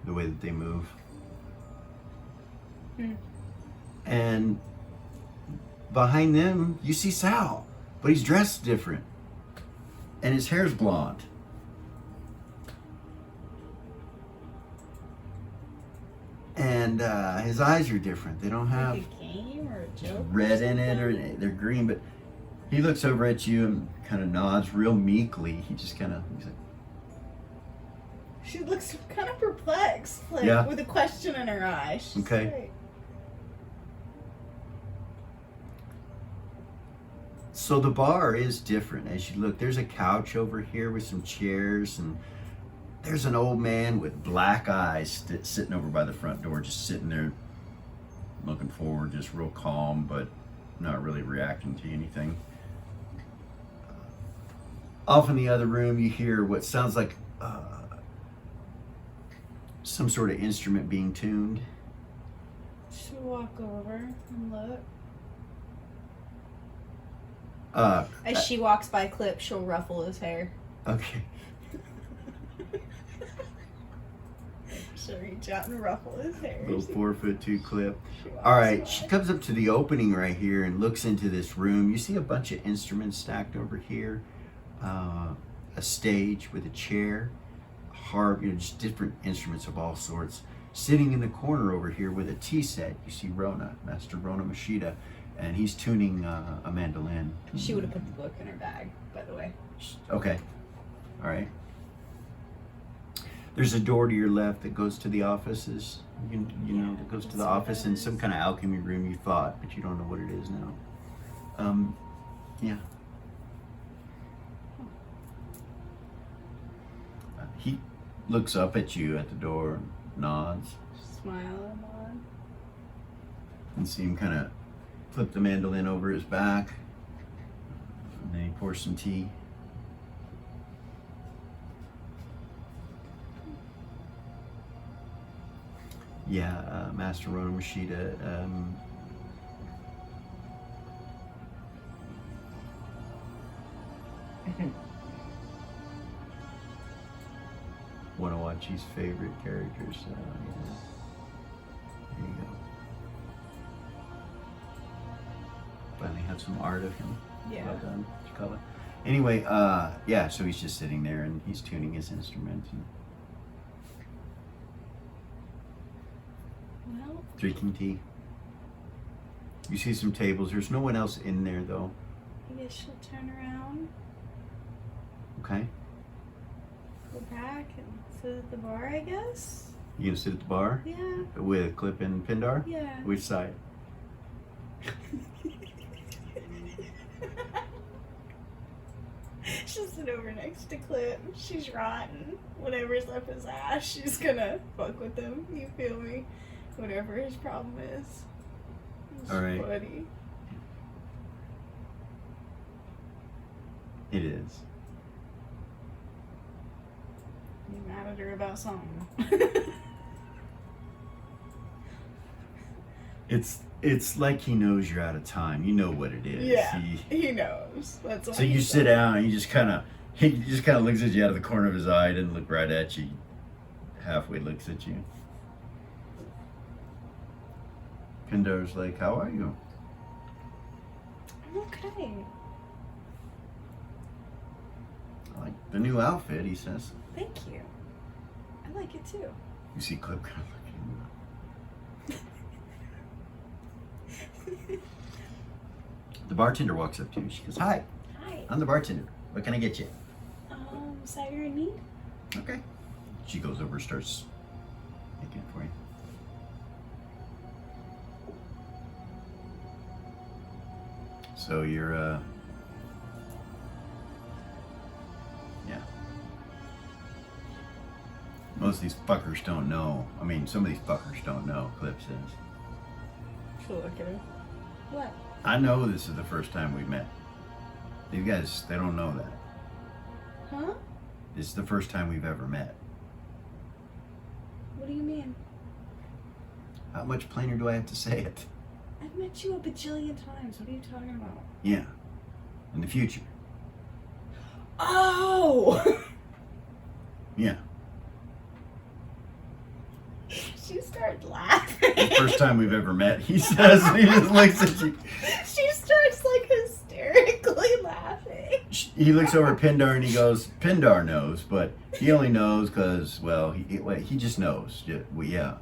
the way that they move. And behind them, you see Sal, but he's dressed different. And his hair's blonde. And his eyes are different. They don't have Like a game or a joke? red in it, or they're green, but he looks over at you and kind of nods real meekly. He just kind of, he's like, She looks kind of perplexed, like Yeah. with a question in her eye. She's Okay. like, so the bar is different as you look. There's a couch over here with some chairs, and there's an old man with black eyes sitting over by the front door, just sitting there looking forward, just real calm, but not really reacting to anything. Off in the other room, you hear what sounds like some sort of instrument being tuned. she'll walk over and look. As she walks by Clip, she'll ruffle his hair. Okay. She'll reach out and ruffle his hair. Little 4'2" Clip. She walks All right, by. she comes up to the opening right here and looks into this room. You see a bunch of instruments stacked over here, a stage with a chair, a harp, just different instruments of all sorts. Sitting in the corner over here with a tea set, you see Rona, Master Rona Mashida, and he's tuning a mandolin. She would have put the book in her bag, by the way. Okay, all right. There's a door to your left that goes to the offices. You know, that goes to the that's what office that in is. some kind of alchemy room, you thought, but you don't know what it is now. Yeah. He looks up at you at the door and nods, Smile on. and see him kind of flip the mandolin over his back, and then he pours some tea. Yeah, Master Rona Mashida. One of Wachi's favorite characters. Yeah. There you go. Finally have some art of him. Yeah. Well done, Cikala. Anyway, yeah, so he's just sitting there and he's tuning his instrument and Well, drinking tea. You see some tables. There's no one else in there though. I guess she'll turn around, Okay. go back, and sit at the bar, I guess. You gonna sit at the bar Yeah. with Clip and Pindar? Yeah. Which side? She'll sit over next to Clip. She's rotten. Whatever's up his ass, she's gonna fuck with him. You feel me? Whatever his problem is. It's All right. funny. It is. You mad at her about something? It's like he knows you're out of time. You know what it is. Yeah, he knows. That's why So you he's sit so- down and he just kind of looks at you out of the corner of his eye, doesn't look right at you. Halfway looks at you. Pindar's like, "How are you?" I'm okay. "I like the new outfit," he says. Thank you. I like it too. You see Clip kind of looking. The bartender walks up to you. She goes, "Hi, Hi. I'm the bartender. What can I get you?" Cider in need? Okay. She goes over and starts making it for you. So you're, yeah. Most of these fuckers don't know. I mean, some of these fuckers don't know, Clip says. She'll look at her. What? I know this is the first time we met. These guys, they don't know that. Huh? This is the first time we've ever met. What do you mean? How much plainer do I have to say it? I've met you a bajillion times. What are you talking about? Yeah. In the future. Oh! Yeah. She started laughing. The first time we've ever met, he says. He just looks at you. She starts like hysterically laughing. He looks over at Pindar and he goes, Pindar knows, but he only knows because, well, he just knows. Yeah,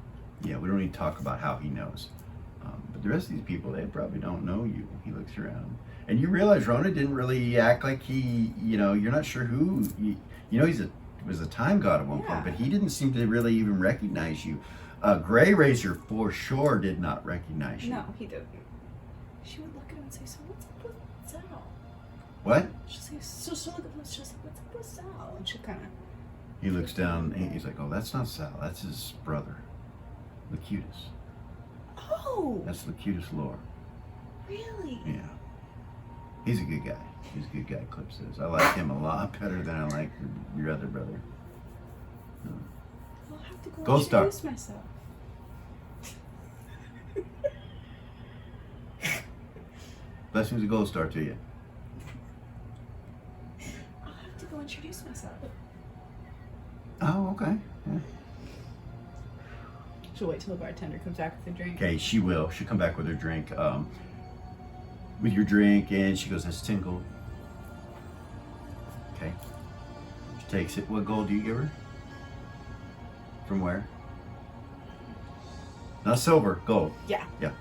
we don't need to talk about how he knows. But the rest of these people, they probably don't know you. He looks around. And you realize Rona didn't really act like he, you're not sure who, was a time god at one point, but he didn't seem to really even recognize you. Gray Razor for sure did not recognize you. No, he didn't. She would look at him and say, so what's up with Sal? What? She'll say, she'll look at him and she'll say, what's up with Sal? And she'll kind of... He looks down and he's like, oh, that's not Sal. That's his brother, Locutus. Oh! That's Locutus Lore. Really? Yeah. He's a good guy. He's a good guy, Clip says. I like him a lot better than I like your other brother. I'll have to go Gold Star. introduce myself. Blessings of Gold Star to you. I'll have to go introduce myself. Oh, okay. Yeah. She'll wait till the bartender comes back with a drink. Okay, she will. She'll come back with her drink. With your drink, and she goes, that's 10 gold. Okay. She takes it. What gold do you give her? From where? Not silver, gold. Yeah. Yeah.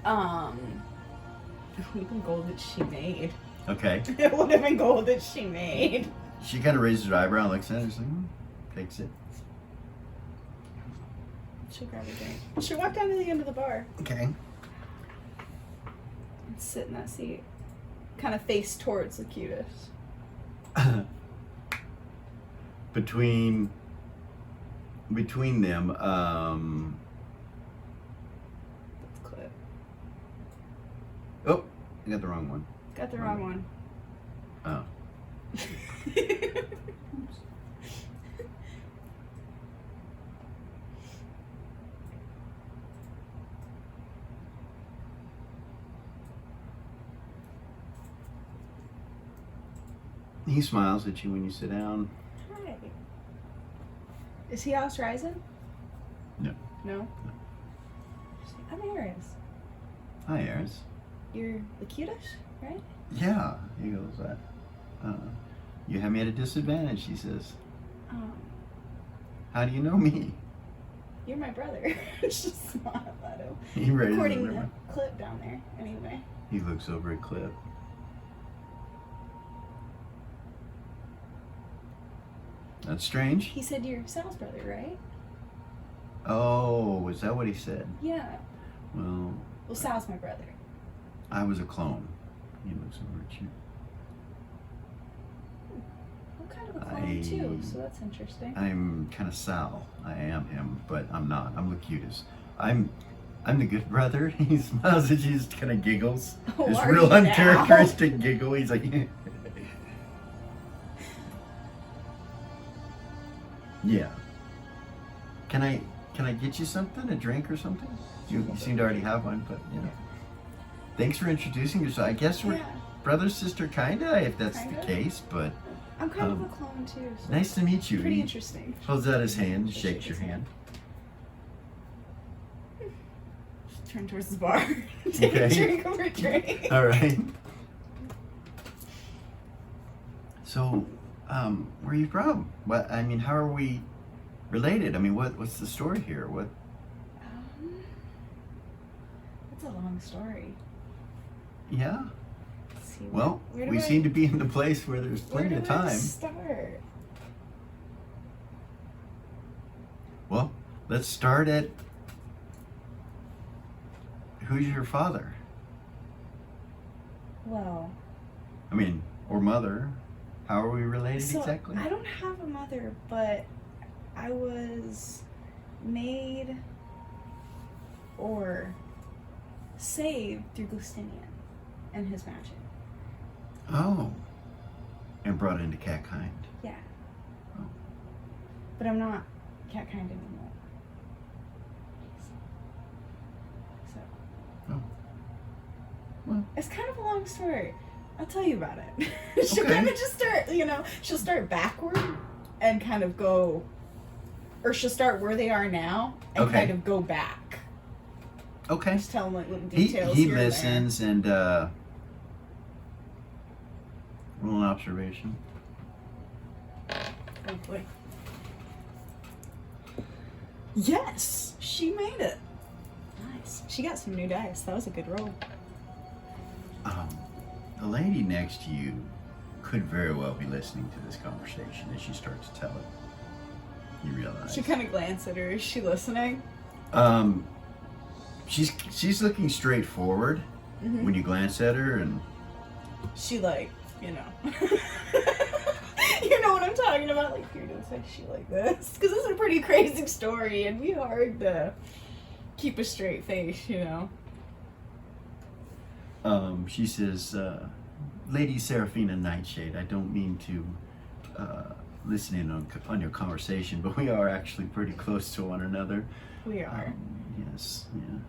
It would have been gold that she made. Okay. It would have been gold that she made. She kind of raises her eyebrow and looks at it and is like, takes it. She'll grab a drink. She'll walk down to the end of the bar Okay. and sit in that seat. Kind of face towards Locutus. Between them, That's Clip. oh, I got the wrong one. Got the wrong one. Oh. He smiles at you when you sit down. Hi. Is he House Rising? No. No? I'm Aries. Hi, Aris. You're Locutus, right? Yeah. He goes, you have me at a disadvantage, he says. How do you know me? You're my brother. Just smile at him. He raises Recording his the eyebrow. clip down there, anyway. He looks over at Clip. That's strange. He said you're Sal's brother, right? Oh, was that what he said? Yeah. Well, Well, Sal's my brother. I was a clone. He looks over at you. I'm kind of a clone too, so that's interesting. I'm kind of Sal. I am him, but I'm not. I'm Locutus. I'm the good brother. He smiles at you, just kind of giggles. Oh, This are real you now? uncharacteristic giggle. He's like, yeah. Can I get you something? A drink or something? You seem to already have one, but you know. Thanks for introducing yourself. I guess we're Yeah. brother, sister, kinda, if that's Kinda. the case, but I'm kind of a clone too, so nice to meet you. pretty He interesting. holds out his hand, shakes your hand. Just turn towards the bar. Take Okay. a drink over drink. All right. So, where are you from? What? I mean, how are we related? I mean, what's the story here? What? That's a long story. Yeah. Let's see, Well, where do we I- seem to be in the place where there's where plenty do of I time. start? Well, let's start at who's your father? Well, I mean, or mother. How are we related So exactly? I don't have a mother, but I was made or saved through Glustinian and his magic. Oh. And brought into cat kind. Yeah. Oh. But I'm not cat kind anymore. So. Oh. Well. It's kind of a long story. I'll tell you about it. She'll Okay. kind of just start, she'll start backward and kind of go, or she'll start where they are now and Okay. kind of go back. Okay. Just tell them like little He details. he here and there. listens and roll an observation. Oh boy. Yes, she made it. Nice. She got some new dice. That was a good roll. The lady next to you could very well be listening to this conversation as you start to tell it. You realize. She kind of glanced at her. Is she listening? She's looking straight forward Mm-hmm. when you glance at her, and She like, you know. You know what I'm talking about? Like, you're gonna say she like this. Because this is a pretty crazy story and be hard to keep a straight face, you know. she says, Lady Seraphina Nightshade, I don't mean to listen in on your conversation, but we are actually pretty close to one another. We are. Yes, yeah.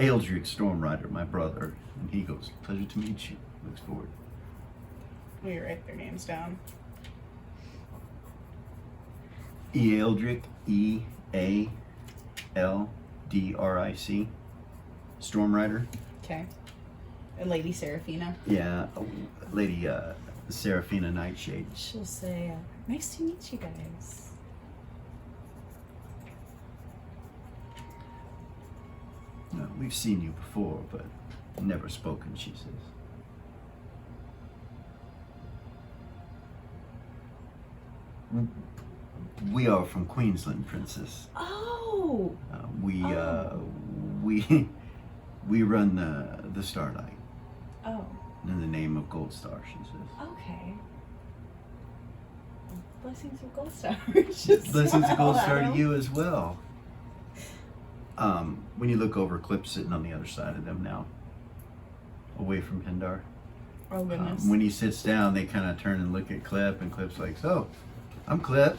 Eldrick Stormrider, my brother. And he goes, pleasure to meet you. Looks forward. We write their names down. E. Eldrick, E-A-L-D-R-I-C. Stormrider. Okay. And Lady Seraphina. Yeah, Lady Seraphina Nightshade. She'll say, nice to meet you guys. We've seen you before, but never spoken, she says. We are from Queensland, Princess. Oh! We Oh. we run the Starlight Oh, in the name of Gold Star, she says. okay. Blessings of Gold Star. Just Blessings of Gold smile Star at to 'em. you as well. When you look over, Clip's sitting on the other side of them now, away from Pendar. Oh, goodness. When he sits down, they kind of turn and look at Clip, and Clip's like, "So, I'm Clip."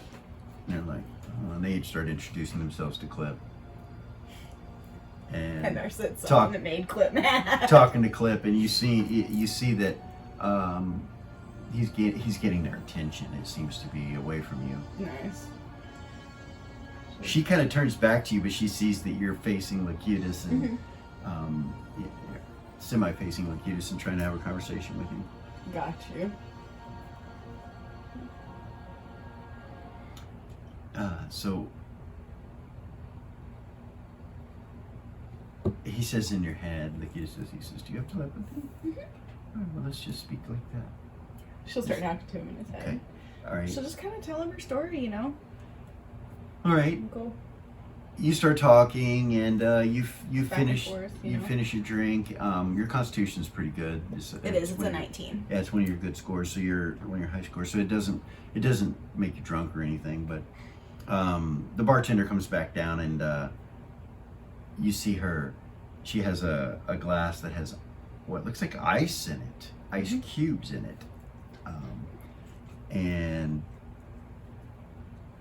And they're like, oh, and they each start introducing themselves to Clip. And there sits talk- on the maid clip mad. Talking to Clip, and you see that he's getting their attention. It seems to be away from you. Nice. She kind of turns back to you, but she sees that you're facing Locutus and semi-facing Locutus and trying to have a conversation with you. Got you. So he says in your head, Locutus says, do you have telepathy? Mm-hmm. All right, well, let's just speak like that. She'll start talking to him in his head. Okay. All right. She'll just kind of tell him her story, you know? All right. Go You start talking, and you back and finish forth, you know? finish your drink. Your constitution's pretty good. It is. It's a 19. Yeah, it's one of your good scores. So one of your high scores. So it doesn't make you drunk or anything. But the bartender comes back down, and you see her. She has a glass that has what looks like ice in it, ice cubes in it, and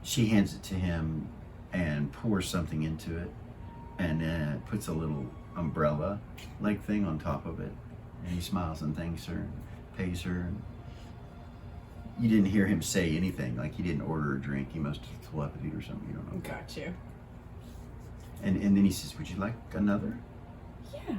she hands it to him and pours something into it, and then puts a little umbrella-like thing on top of it. And he smiles and thanks her, and pays her. You didn't hear him say anything, like he didn't order a drink. He must have telepathy or something. You don't know. Got you. And then he says, "Would you like another? Yeah. Do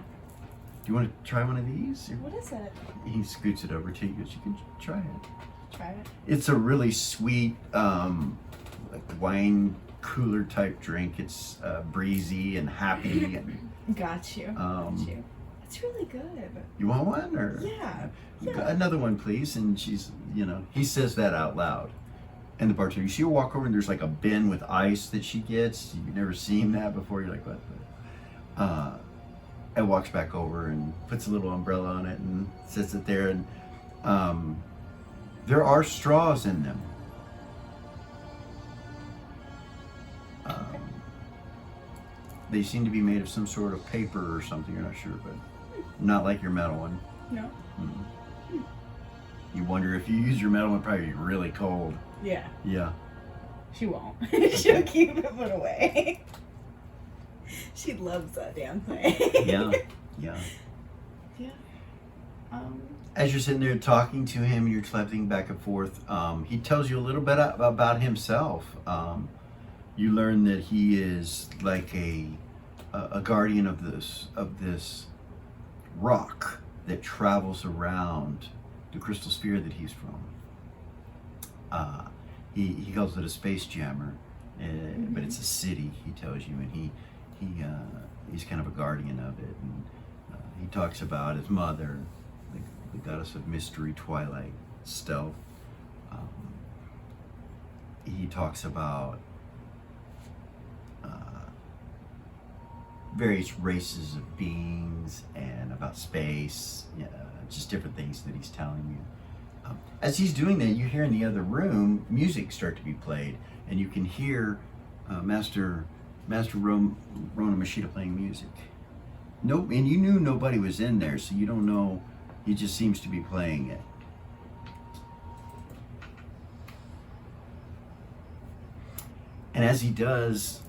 you want to try one of these?" What is it? He scoots it over to you. You can try it. Try it. It's a really sweet, like wine cooler type drink. It's breezy and happy. And, Got you. Got you. It's really good. you want one or? Yeah. Another one, please. And she's, he says that out loud. And the bartender, you see her walk over, and there's like a bin with ice that she gets. You've never seen that before. You're like, what? And walks back over and puts a little umbrella on it and sits it there. And There are straws in them. They seem to be made of some sort of paper or something, you're not sure, but not like your metal one. No. You wonder if you use your metal one, probably be really cold. Yeah. Yeah. She won't. She'll keep it put away. She loves that damn thing. Yeah. Yeah. Yeah. As you're sitting there talking to him, you're flipping back and forth. He tells you a little bit about himself. You learn that he is like a guardian of this rock that travels around the crystal sphere that he's from. He calls it a space jammer, but it's a city. He tells you, and he's kind of a guardian of it. And he talks about his mother, the goddess of mystery, twilight, stealth. He talks about various races of beings and about space, just different things that he's telling you. As he's doing that, you hear in the other room music start to be played, and you can hear Master Rona Machida playing music. Nope, and you knew nobody was in there, so you don't know. He just seems to be playing it. And as he does,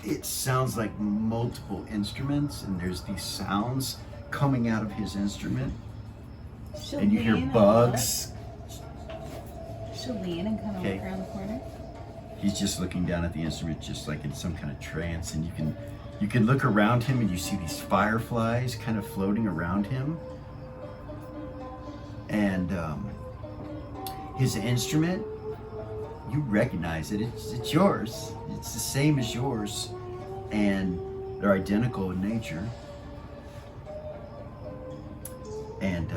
it sounds like multiple instruments, and there's these sounds coming out of his instrument. And you hear bugs. She'll lean and kind of look around the corner. He's just looking down at the instrument, just like in some kind of trance, and you can look around him and you see these fireflies kind of floating around him. And his instrument, you recognize it. It's yours. It's the same as yours, and they're identical in nature. And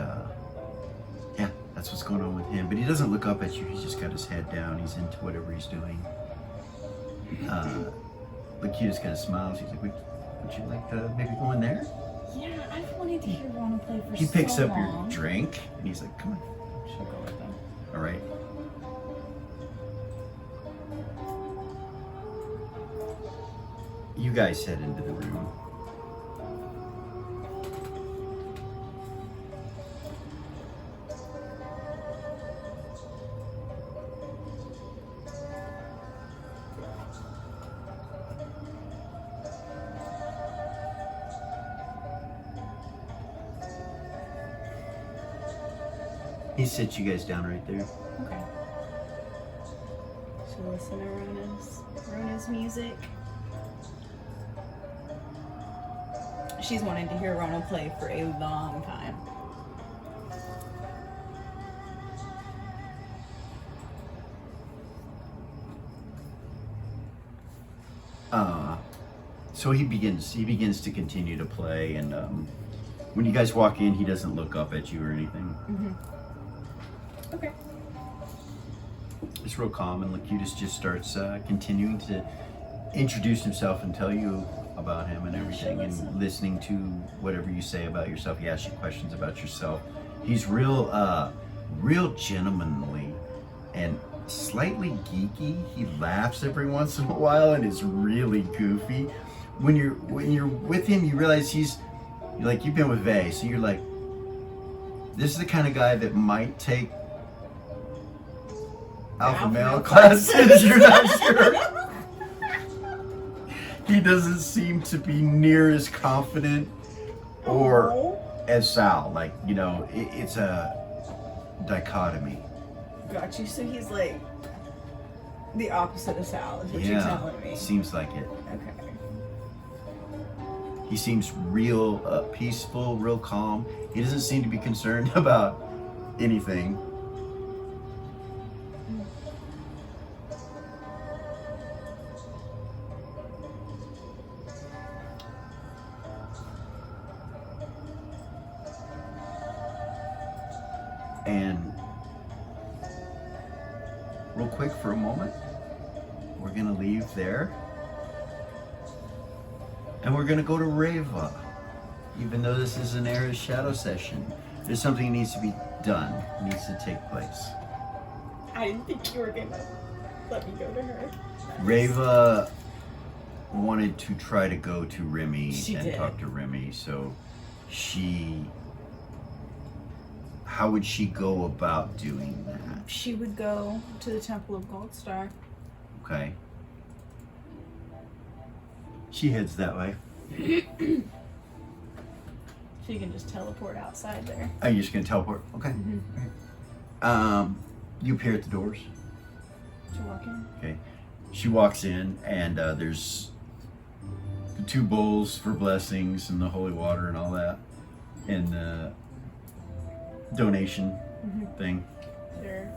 yeah, that's what's going on with him. But he doesn't look up at you. He's just got his head down. He's into whatever he's doing. Lakita just kind of smiles. He's like, would you like to maybe go in there? Yeah, I've wanted to hear Rona play for so long. He picks up your drink, and he's like, come on. She'll go with him. All right. You guys head into the room. He sits you guys down right there. Okay. She'll listen to Rona's music. She's wanted to hear Rona play for a long time. So he begins to continue to play, and when you guys walk in, he doesn't look up at you or anything. Mm-hmm. Okay. It's real calm, and Lacutus just starts continuing to introduce himself and tell you about him and everything, and listening to whatever you say about yourself. He asks you questions about yourself. He's real gentlemanly and slightly geeky. He laughs every once in a while and is really goofy. When you're with him, you realize you've been with Vay, so you're like, this is the kind of guy that might take alpha male classes. You're not sure. He doesn't seem to be near as confident or as Sal. Like, it's a dichotomy. Got you. So he's like the opposite of Sal, is what you're telling me. Seems like it. Okay. He seems real peaceful, real calm. He doesn't seem to be concerned about anything. And real quick for a moment, we're gonna leave there. And we're gonna go to Reva. Even though this is an Era's Shadow session, there's something that needs to be done needs to take place. I didn't think you were gonna let me go to her. Reva wanted to try to go to Remy She and did. talk to Remy, so how would she go about doing that? She would go to the Temple of Gold Star. Okay. She heads that way. She can just teleport outside there. Are you just gonna teleport? Okay. You appear at the doors. She walk in. Okay. She walks in, and there's the 2 bowls for blessings and the holy water and all that, and the donation thing. They're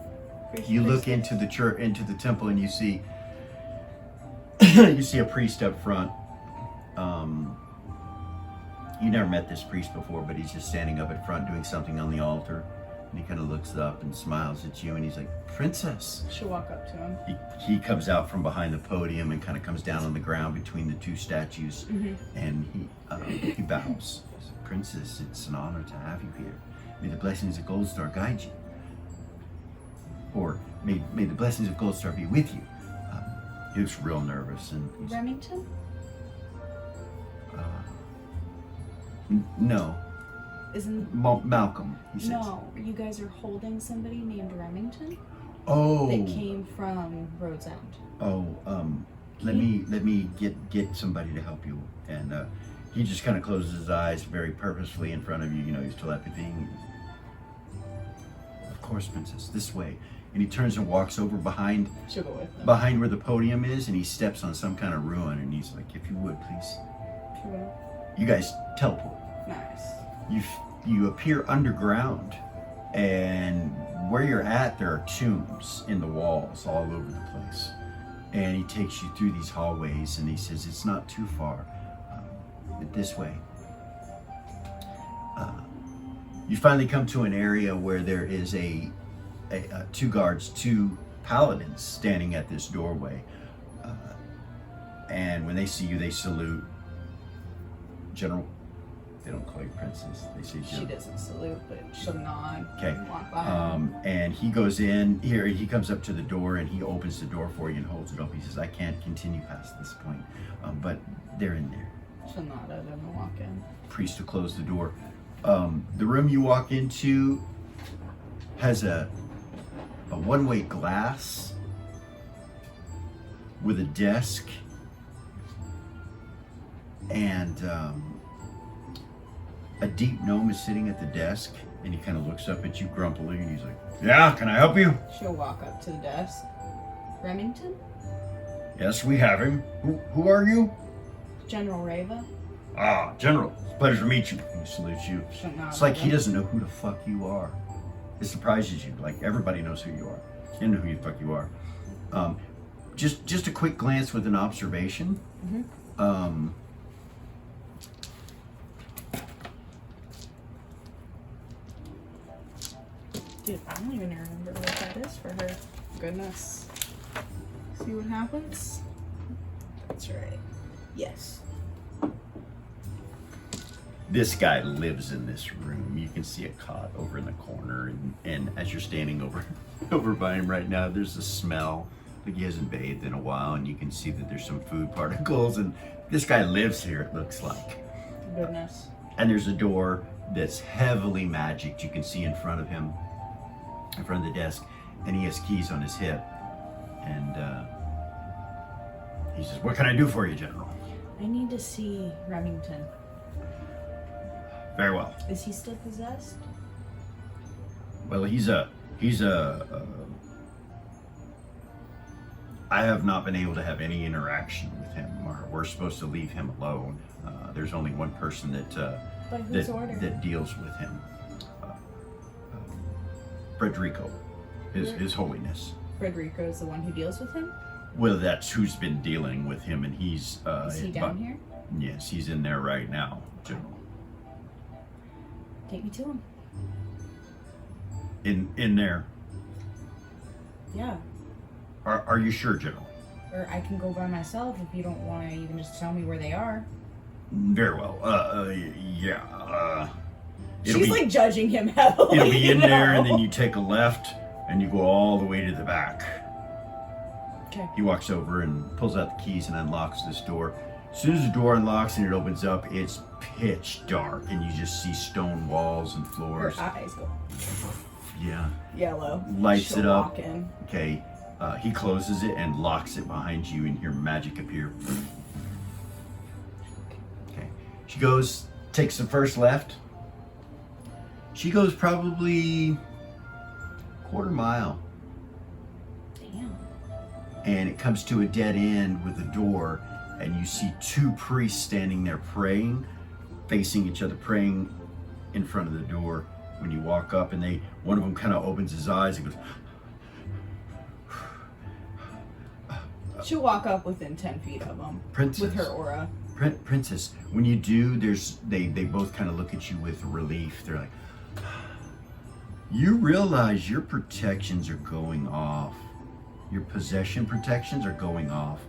You look into the church, into the temple, and you see you see a priest up front. You never met this priest before, but he's just standing up at front doing something on the altar. And he kind of looks up and smiles at you, and he's like, "Princess." She'll walk up to him. He comes out from behind the podium and kind of comes down on the ground between the 2 statues, and he bows. He says, "Princess, it's an honor to have you here. May the blessings of Gold Star guide you." Or, may the blessings of Gold Star be with you. He looks real nervous, and he's, Remington? no, Isn't... Malcolm, he says. No, you guys are holding somebody named Remington Oh, that came from Rhodes End. oh, let me get somebody to help you. And he just kind of closes his eyes very purposefully in front of you. You know, he's telepathy. Of course, Princess, this way. And he turns and walks over behind She'll go with them. where the podium is, and he steps on some kind of ruin, and he's like, "If you would, please." She will. You guys teleport. Nice. You appear underground, and where you're at, there are tombs in the walls all over the place. And he takes you through these hallways, and he says, "It's not too far, but this way." You finally come to an area where there is a 2 guards, 2 paladins standing at this doorway. And when they see you, they salute. General. They don't call you princess. They say She general. doesn't salute, but she'll nod. Okay. And walk by him. And he goes in here. He comes up to the door, and he opens the door for you and holds it open. He says, "I can't continue past this point, but they're in there." She'll nod at him and walk in. Priest will close the door. The room you walk into has a one-way glass with a desk, and a deep gnome is sitting at the desk, and he kind of looks up at you grumpily, and he's like, "Yeah, can I help you?" She'll walk up to the desk. Remington? "Yes, we have him. Who are you?" General Reva? "Ah, General. It's a pleasure to meet you." He salutes you. She'll nod It's like at he him. doesn't know who the fuck you are. It surprises you. Like everybody knows who you are. You know who the fuck you are. Just a quick glance with an observation. Dude, I don't even remember what that is for her. Goodness. See what happens? That's right. Yes. This guy lives in this room. You can see a cot over in the corner, and as you're standing over by him right now, there's a smell like he hasn't bathed in a while, and you can see that there's some food particles, and this guy lives here, it looks like. Goodness. And there's a door that's heavily magicked. You can see in front of him, in front of the desk, and he has keys on his hip. And he says, "What can I do for you, General?" I need to see Remington. "Very well. Is he still possessed? Well, he's a I have not been able to have any interaction with him. We're supposed to leave him alone. There's only one person By whose order? that deals with him. Frederico, His Holiness. Frederico is the one who deals with him? Well, that's who's been dealing with him, and he's Is he down here? Yes, he's in there right now, General. Take me to him. In there. Yeah. Are you sure, General? Or I can go by myself if you don't want to even just tell me where they are. Very well. Yeah. It'll She's be, like judging him heavily. it'll be in you there, and know? then you take a left, and you go all the way to the back. Okay. He walks over and pulls out the keys and unlocks this door. As soon as the door unlocks and it opens up, it's pitch dark, and you just see stone walls and Her floors. eyes go Yeah. yellow. Lights She'll it up. walk in. Okay. He closes it and locks it behind you, and your magic appear. Okay. She goes, takes the first left. She goes probably quarter mile, Damn. and it comes to a dead end with a door, and you see two priests standing there praying, facing each other, praying in front of the door. When you walk up, and one of them kind of opens his eyes and goes, She'll walk up within 10 feet of him. Princess. With her aura. Princess, when you do, they both kind of look at you with relief. They're like, you realize your protections are going off. Your possession protections are going off.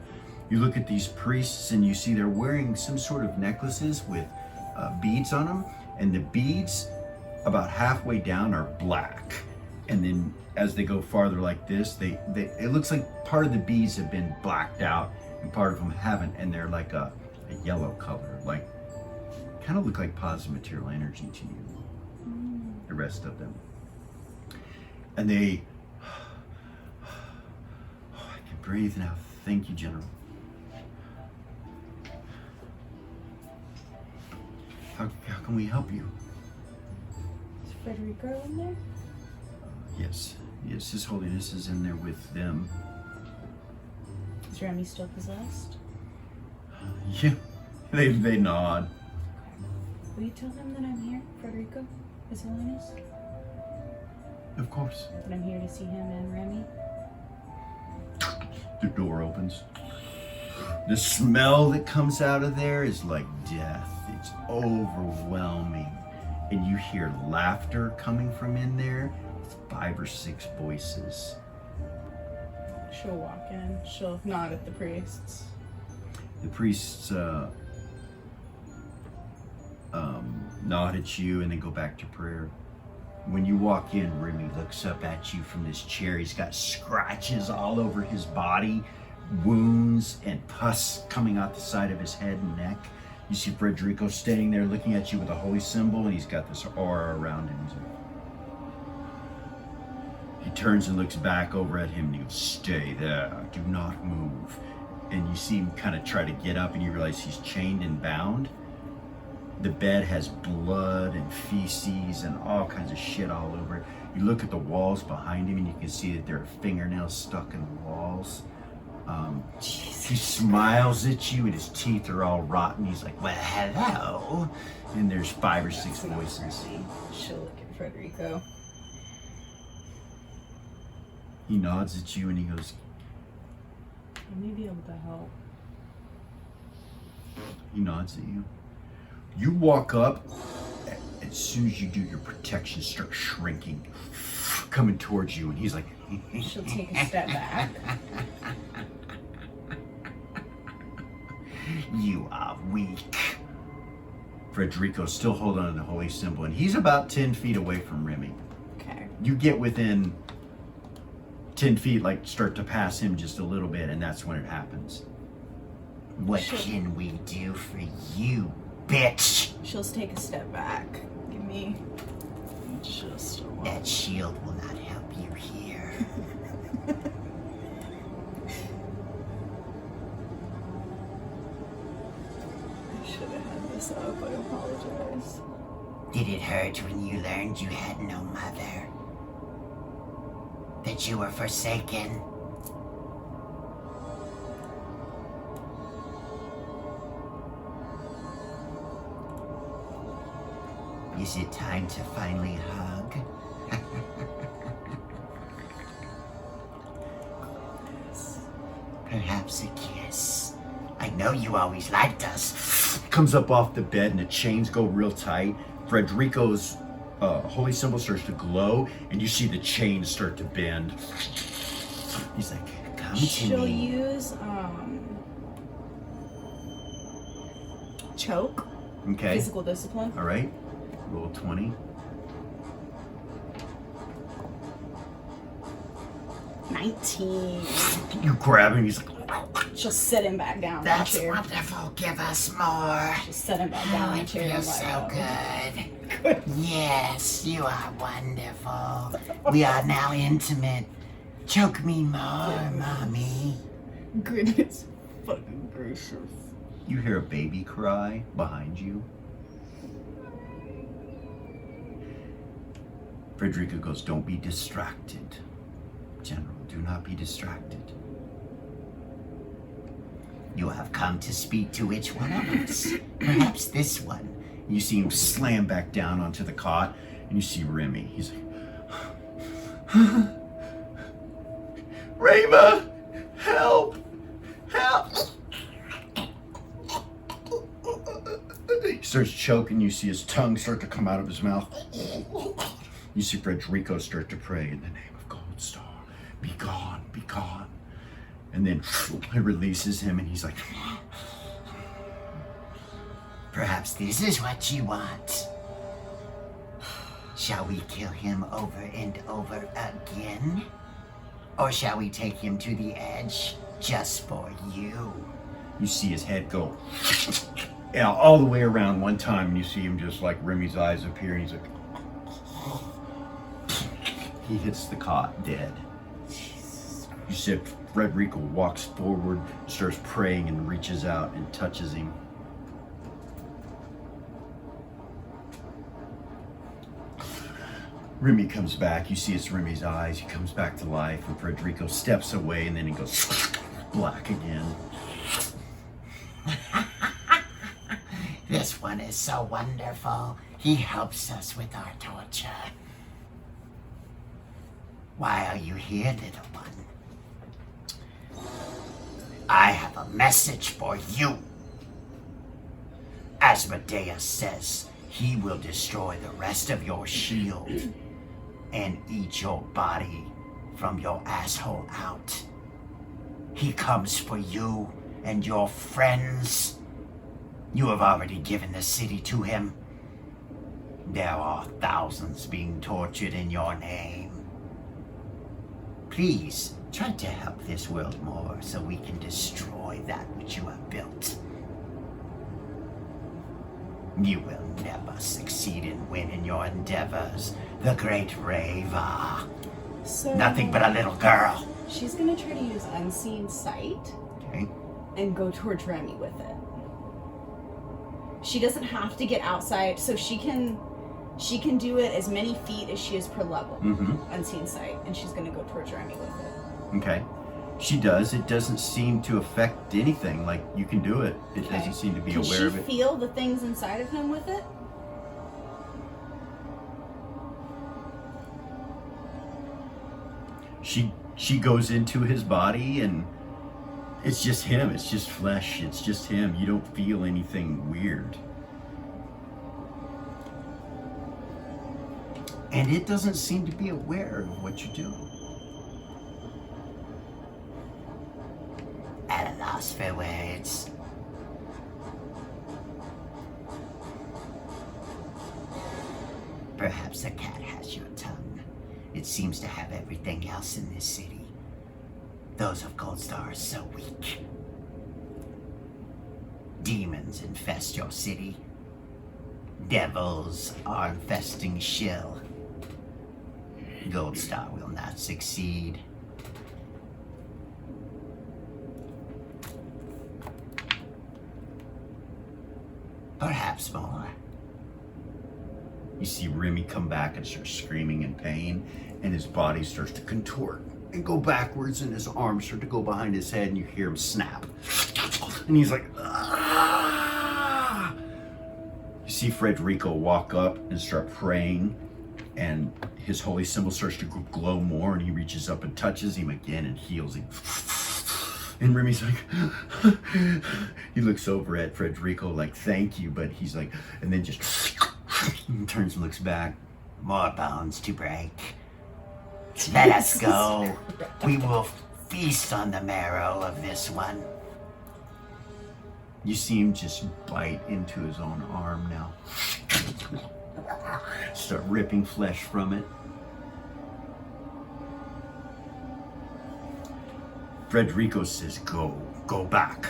You look at these priests and you see they're wearing some sort of necklaces with beads on them, and the beads about halfway down are black, and then as they go farther like this, it looks like part of the beads have been blacked out and part of them haven't, and they're like a yellow color, like kind of look like positive material energy to you. The rest of them, and I can breathe now. Thank you, General. How can we help you? Is Federico in there? Yes, His Holiness is in there with them. Is Remy still possessed? Yeah, they nod. Will you tell him that I'm here, Federico? His Holiness? Of course. That I'm here to see him and Remy? The door opens. The smell that comes out of there is like death. It's overwhelming. And you hear laughter coming from in there. It's 5 or 6 voices. She'll walk in. She'll nod at the priests. The priests nod at you and then go back to prayer. When you walk in, Remy looks up at you from this chair. He's got scratches all over his body, wounds and pus coming out the side of his head and neck. You see Federico standing there looking at you with a holy symbol, and he's got this aura around him. He's like, he turns and looks back over at him and he goes, "Stay there, do not move." And you see him kind of try to get up, and you realize he's chained and bound. The bed has blood and feces and all kinds of shit all over it. You look at the walls behind him and you can see that there are fingernails stuck in the walls. He smiles at you and his teeth are all rotten. He's like, "Well, hello." And there's 5 or 6 voices. She'll look at Federico. He nods at you and he goes, I may be able to help. he nods at you. You walk up. As soon as you do, your protection starts shrinking, coming towards you, and he's like, She'll take a step back. "You are weak." Federico's still holding on to the holy symbol, and he's about 10 feet away from Remy. Okay. You get within 10 feet, like start to pass him just a little bit, and that's when it happens. "What can we do for you, bitch?" She'll take a step back. Give me just a while. "That shield will not help you here." I should have had this up. I apologize. Did it hurt when you learned you had no mother? That you were forsaken? Is it time to finally hug? Perhaps a kiss. I know you always liked us. Comes up off the bed, and the chains go real tight. Federico's holy symbol starts to glow, and you see the chains start to bend. He's like, "Come to She'll me." use choke. Okay. Physical discipline. All right. Roll 20. 19. You grab him, he's like, She'll sit him back down That's in the chair. wonderful. Give us more. She'll sit him back Oh, down in the it chair. feels and so let good. Yes, you are wonderful. We are now intimate. Choke me more, mommy. go. Goodness fucking gracious. you hear a baby cry behind you. Frederica goes, don't be distracted. General, do not be distracted. You have come to speak to which one of us? Perhaps this one. You see him slam back down onto the cot, and you see Remy. He's like, Reva, help! Help! He starts choking. You see his tongue start to come out of his mouth. You see Frederico start to pray in the name of Gold Star. Be gone, be gone. And then it releases him, and he's like, Perhaps this is what you want. Shall we kill him over and over again? Or shall we take him to the edge just for you? you see his head go all the way around one time, and you see him just like Remy's eyes appear, and he's like, he hits the cot dead. You see Frederico walks forward, starts praying, and reaches out and touches him. Remy comes back. You see it's Remy's eyes. He comes back to life, and Frederico steps away, and then he goes black again. This one is so wonderful. He helps us with our torture. Why are you here, little one? I have a message for you. Asmodeus says he will destroy the rest of your shield and eat your body from your asshole out. He comes for you and your friends. You have already given the city to him. There are thousands being tortured in your name. Please, try to help this world more so we can destroy that which you have built. You will never succeed and win in your endeavors, the great Reva. So Nothing but a little girl. she's gonna try to use unseen sight Okay. and go towards Remy with it. She doesn't have to get outside, so she can do it as many feet as she is per level. Mm-hmm. Unseen sight, and she's gonna go towards Remy with it. Okay. She does. It doesn't seem to affect anything. Like, you can do it. It Okay. doesn't seem to be Can aware she of it. feel the things inside of him with it? She goes into his body, and it's just him. It's just flesh. It's just him. You don't feel anything weird. And it doesn't seem to be aware of what you're doing. At a loss for words. Perhaps a cat has your tongue. It seems to have everything else in this city. Those of Gold Star are so weak. Demons infest your city. Devils are infesting Shill. Gold Star will not succeed. Perhaps more. You see Remy come back and start screaming in pain, and his body starts to contort and go backwards, and his arms start to go behind his head, and you hear him snap. And he's like, ah! You see Frederico walk up and start praying, and his holy symbol starts to glow more, and he reaches up and touches him again and heals him. And Remy's like, he looks over at Frederico like, thank you, but he's like, and then just turns and looks back. More bones to break. Let us go. We will feast on the marrow of this one. You see him just bite into his own arm now. Start ripping flesh from it. Frederico says, go back.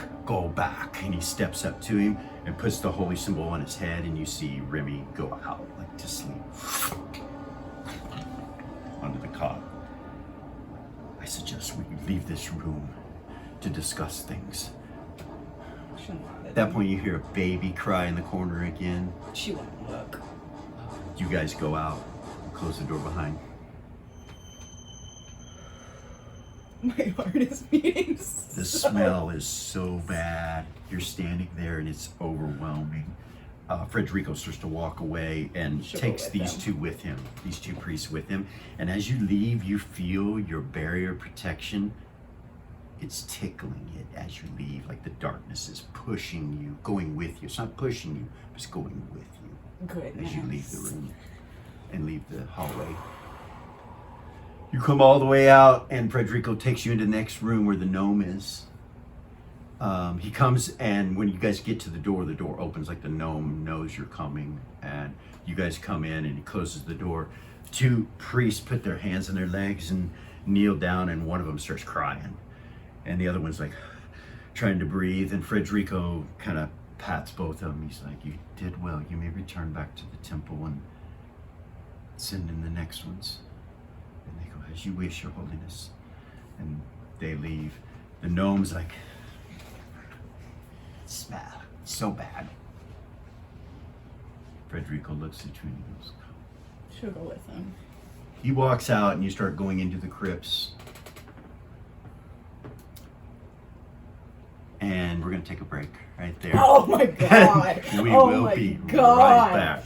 And he steps up to him and puts the holy symbol on his head, and you see Remy go out, like to sleep, onto the cot. I suggest we leave this room to discuss things. At that point, you hear a baby cry in the corner again. She won't look. You guys go out, close the door behind. My heart is beating. The smell is so bad. You're standing there and it's overwhelming. Frederico starts to walk away and takes these two with him, these two priests with him. And as you leave, you feel your barrier protection. It's tickling it as you leave, like the darkness is pushing you, going with you. It's not pushing you, it's going with you. Goodness. As you leave the room and leave the hallway. You come all the way out, and Frederico takes you into the next room where the gnome is. He comes, and when you guys get to the door opens, like the gnome knows you're coming, and you guys come in, and he closes the door. Two priests put their hands on their legs and kneel down, and one of them starts crying, and the other one's like trying to breathe, and Frederico kind of pats both of them. He's like, you did well. You may return back to the temple and send in the next ones. And they go, as you wish, your holiness. And they leave. The gnome's like, Smell so bad. Frederico looks at you and he goes, She'll go with him. he walks out and you start going into the crypts. And we're going to take a break right there. Oh my god. We oh will my be god. right back.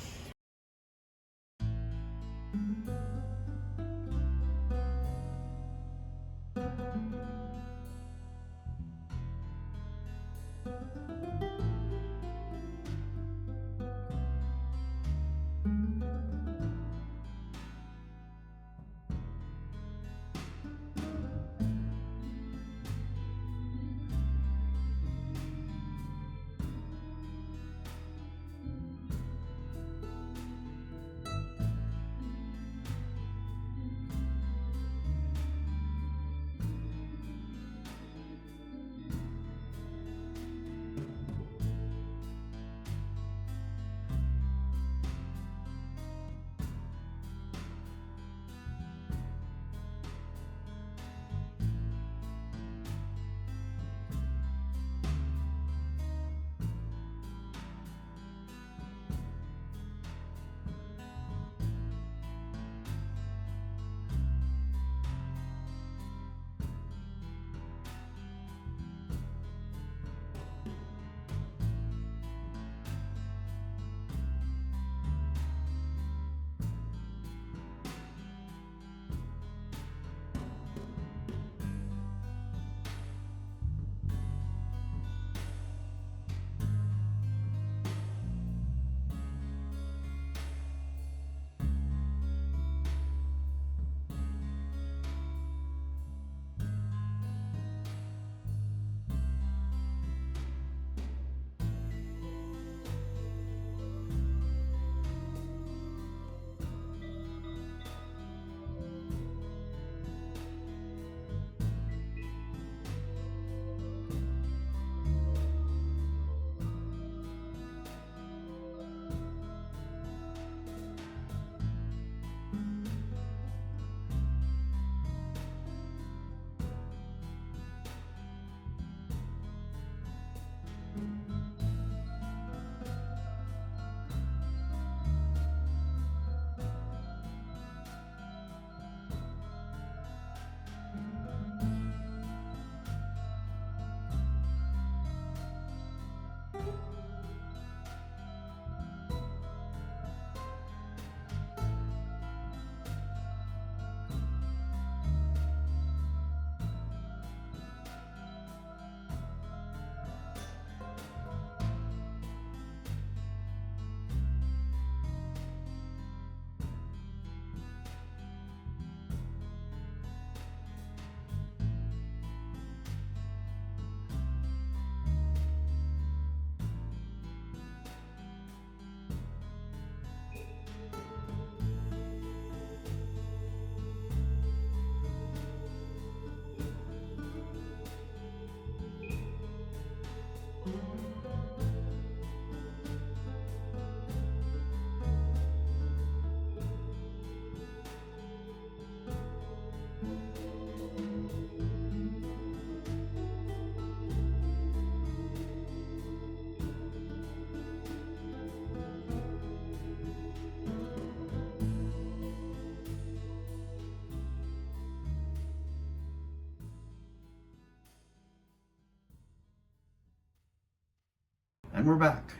And we're back.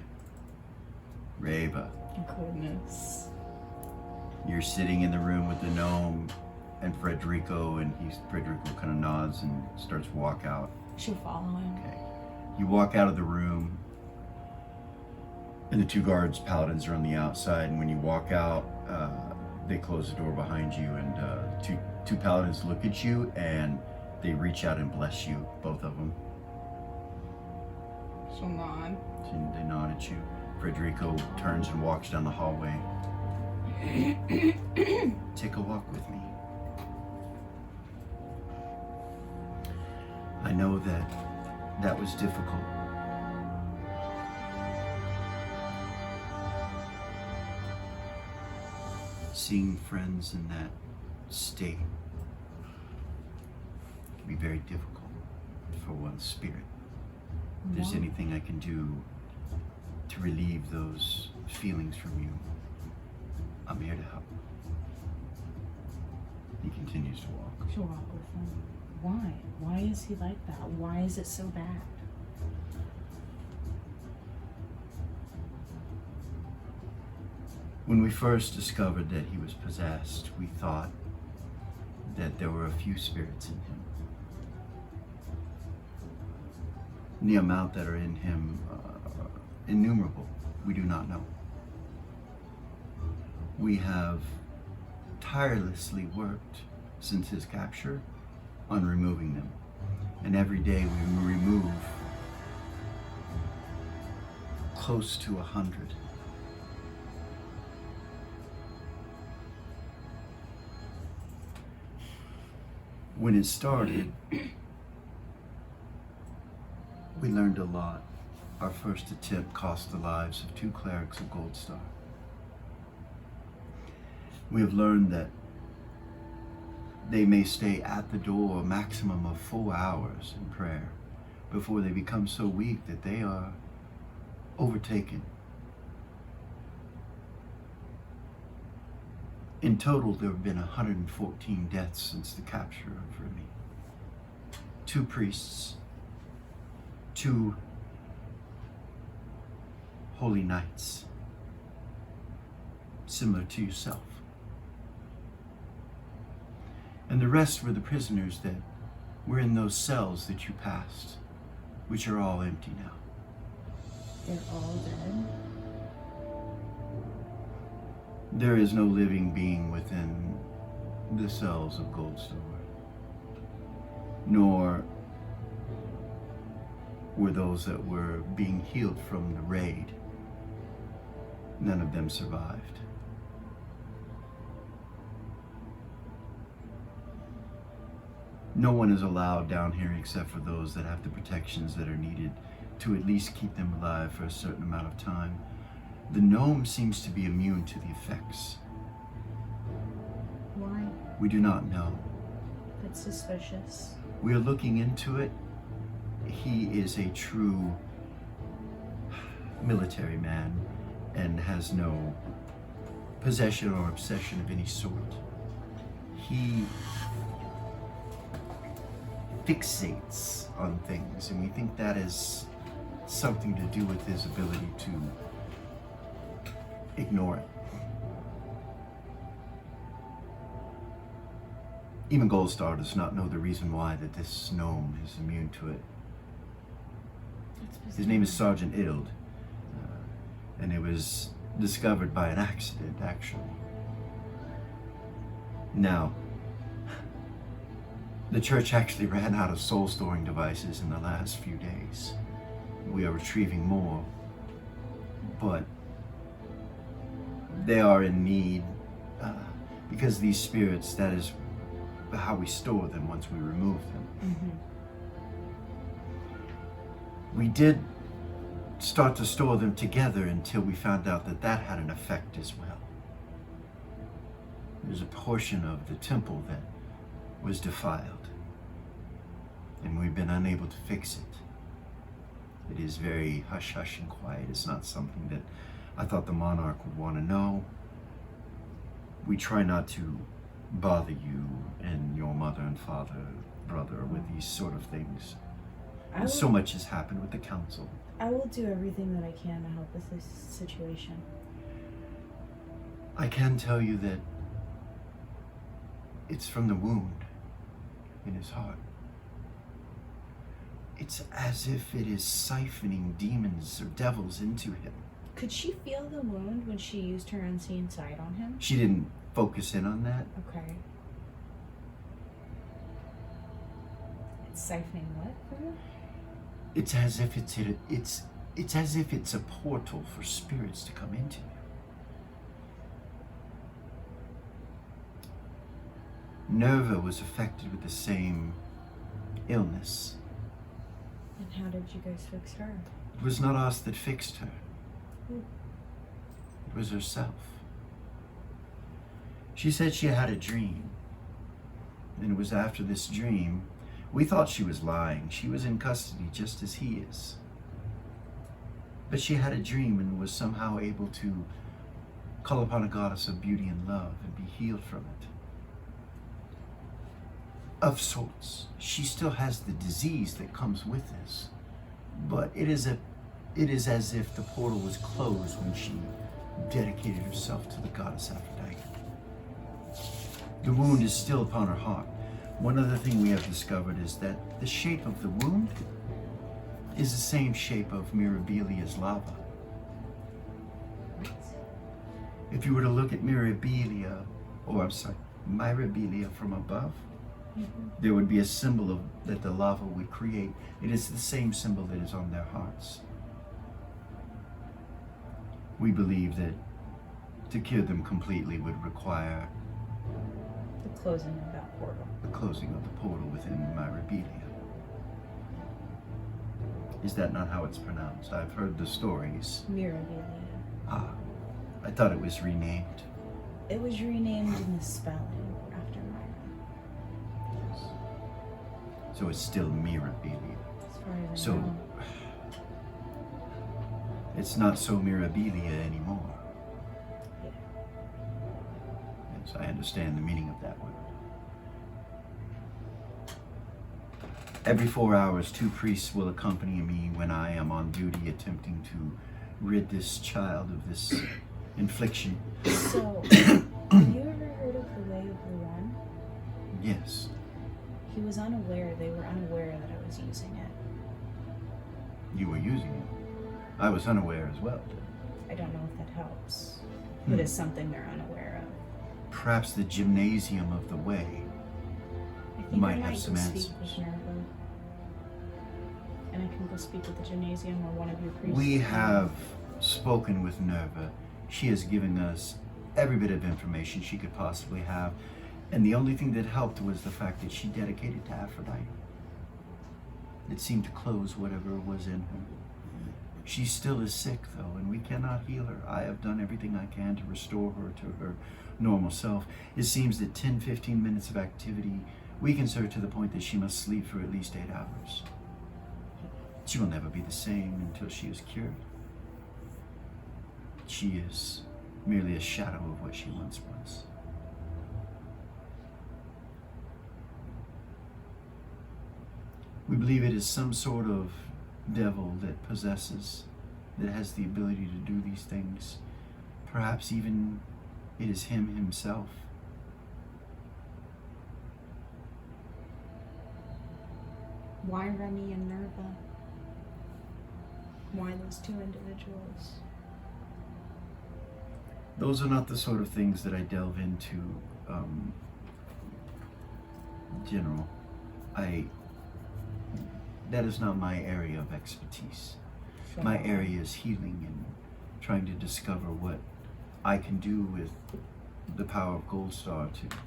Reva, Goodness. you're sitting in the room with the gnome and Frederico, and Frederico kind of nods and starts to walk out. She'll follow him. Okay. You walk out of the room, and the two guards, paladins, are on the outside. And when you walk out, they close the door behind you, and two paladins look at you, and they reach out and bless you, both of them. She'll nod. So they nod at you. Frederico turns and walks down the hallway. Take a walk with me. I know that was difficult. Seeing friends in that state can be very difficult for one's spirit. If there's anything I can do to relieve those feelings from you, I'm here to help. He continues to walk. She'll walk with him. Why? Why is he like that? Why is it so bad? When we first discovered that he was possessed, we thought that there were a few spirits in him. The amount that are in him, innumerable, we do not know. We have tirelessly worked since his capture on removing them. And every day we remove close to 100. When it started, we learned a lot. Our first attempt cost the lives of 2 clerics of Gold Star. We have learned that they may stay at the door a maximum of 4 hours in prayer before they become so weak that they are overtaken. In total, there have been 114 deaths since the capture of Remy. 2 priests, 2 holy knights, similar to yourself. And the rest were the prisoners that were in those cells that you passed, which are all empty now. They're all dead. There is no living being within the cells of Goldstar, nor were those that were being healed from the raid. None of them survived. No one is allowed down here except for those that have the protections that are needed to at least keep them alive for a certain amount of time. The gnome seems to be immune to the effects. Why? We do not know. That's suspicious. We are looking into it. He is a true military man and has no possession or obsession of any sort. He fixates on things, and we think that is something to do with his ability to ignore it. Even Goldstar does not know the reason why that this gnome is immune to it. His name is Sergeant Ild, and it was discovered by an accident, actually. Now, the church actually ran out of soul-storing devices in the last few days. We are retrieving more, but they are in need, because these spirits, that is how we store them once we remove them. Mm-hmm. We did start to store them together until we found out that that had an effect as well. There's a portion of the temple that was defiled, and we've been unable to fix it. It is very hush-hush and quiet. It's not something that I thought the monarch would want to know. We try not to bother you and your mother and father, brother, with these sort of things. I And so will, much has happened with the council. I will do everything that I can to help with this situation. I can tell you that it's from the wound in his heart. It's as if it is siphoning demons or devils into him. Could she feel the wound when she used her unseen sight on him? She didn't focus in on that. Okay. It's siphoning what from him? It's as if it's as if it's a portal for spirits to come into you. Nerva was affected with the same illness. And how did you guys fix her? It was not us that fixed her. Who? It was herself. She said she had a dream. And it was after this dream, we thought she was lying. She was in custody just as he is. But she had a dream and was somehow able to call upon a goddess of beauty and love and be healed from it. Of sorts. She still has the disease that comes with this. But it is as if the portal was closed when she dedicated herself to the goddess Aphrodite. The wound is still upon her heart. One other thing we have discovered is that the shape of the wound is the same shape of Mirabilia's lava. If you were to look at Mirabilia from above, there would be a symbol that the lava would create. It is the same symbol that is on their hearts. We believe that to cure them completely would require The closing of that portal. the closing of the portal within Mirabilia. Is that not how it's pronounced? I've heard the stories. Mirabilia. Ah, I thought it was renamed. It was renamed in the spelling after Myra, Yes. So it's still Mirabilia. as far as I So know. it's not so Mirabilia anymore. Yeah. Yes, I understand the meaning of that word. Every 4 hours, 2 priests will accompany me when I am on duty attempting to rid this child of this infliction. So, have you ever heard of the Way of the One? Yes. He was unaware, they were unaware that I was using it. You were using it. I was unaware as well. I don't know if that helps, but it's something they're unaware of. Perhaps the gymnasium of the way. I think Might I have might some go speak answers. with Nerva. And I can go speak with the gymnasium or one of your priests. We have spoken with Nerva. She has given us every bit of information she could possibly have. And the only thing that helped was the fact that she dedicated to Aphrodite. It seemed to close whatever was in her. She still is sick, though, and we cannot heal her. I have done everything I can to restore her to her normal self. It seems that 10-15 minutes of activity weakens her to the point that she must sleep for at least 8 hours. She will never be the same until she is cured. She is merely a shadow of what she once was. We believe it is some sort of devil that possesses, that has the ability to do these things. Perhaps even it is him himself. Why Remy and Nerva? Why those two individuals? Those are not the sort of things that I delve into, General. That is not my area of expertise. My area is healing and trying to discover what I can do with the power of Gold Star to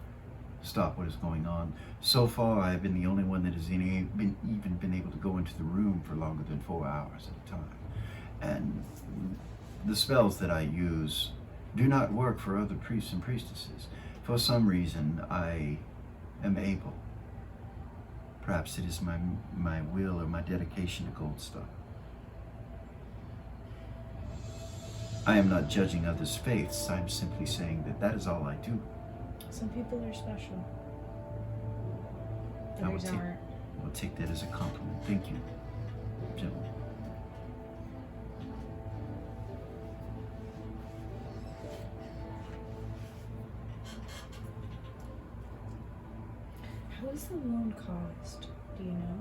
stop what is going on. So far, I have been the only one that has even been able to go into the room for longer than 4 hours at a time. And the spells that I use do not work for other priests and priestesses. For some reason, I am able. Perhaps it is my will or my dedication to Gold Star. I am not judging others' faiths. I'm simply saying that that is all I do. Some people are special. I will Others take- aren't. I'll take that as a compliment. Thank you. gentlemen. How is the wound caused? Do you know?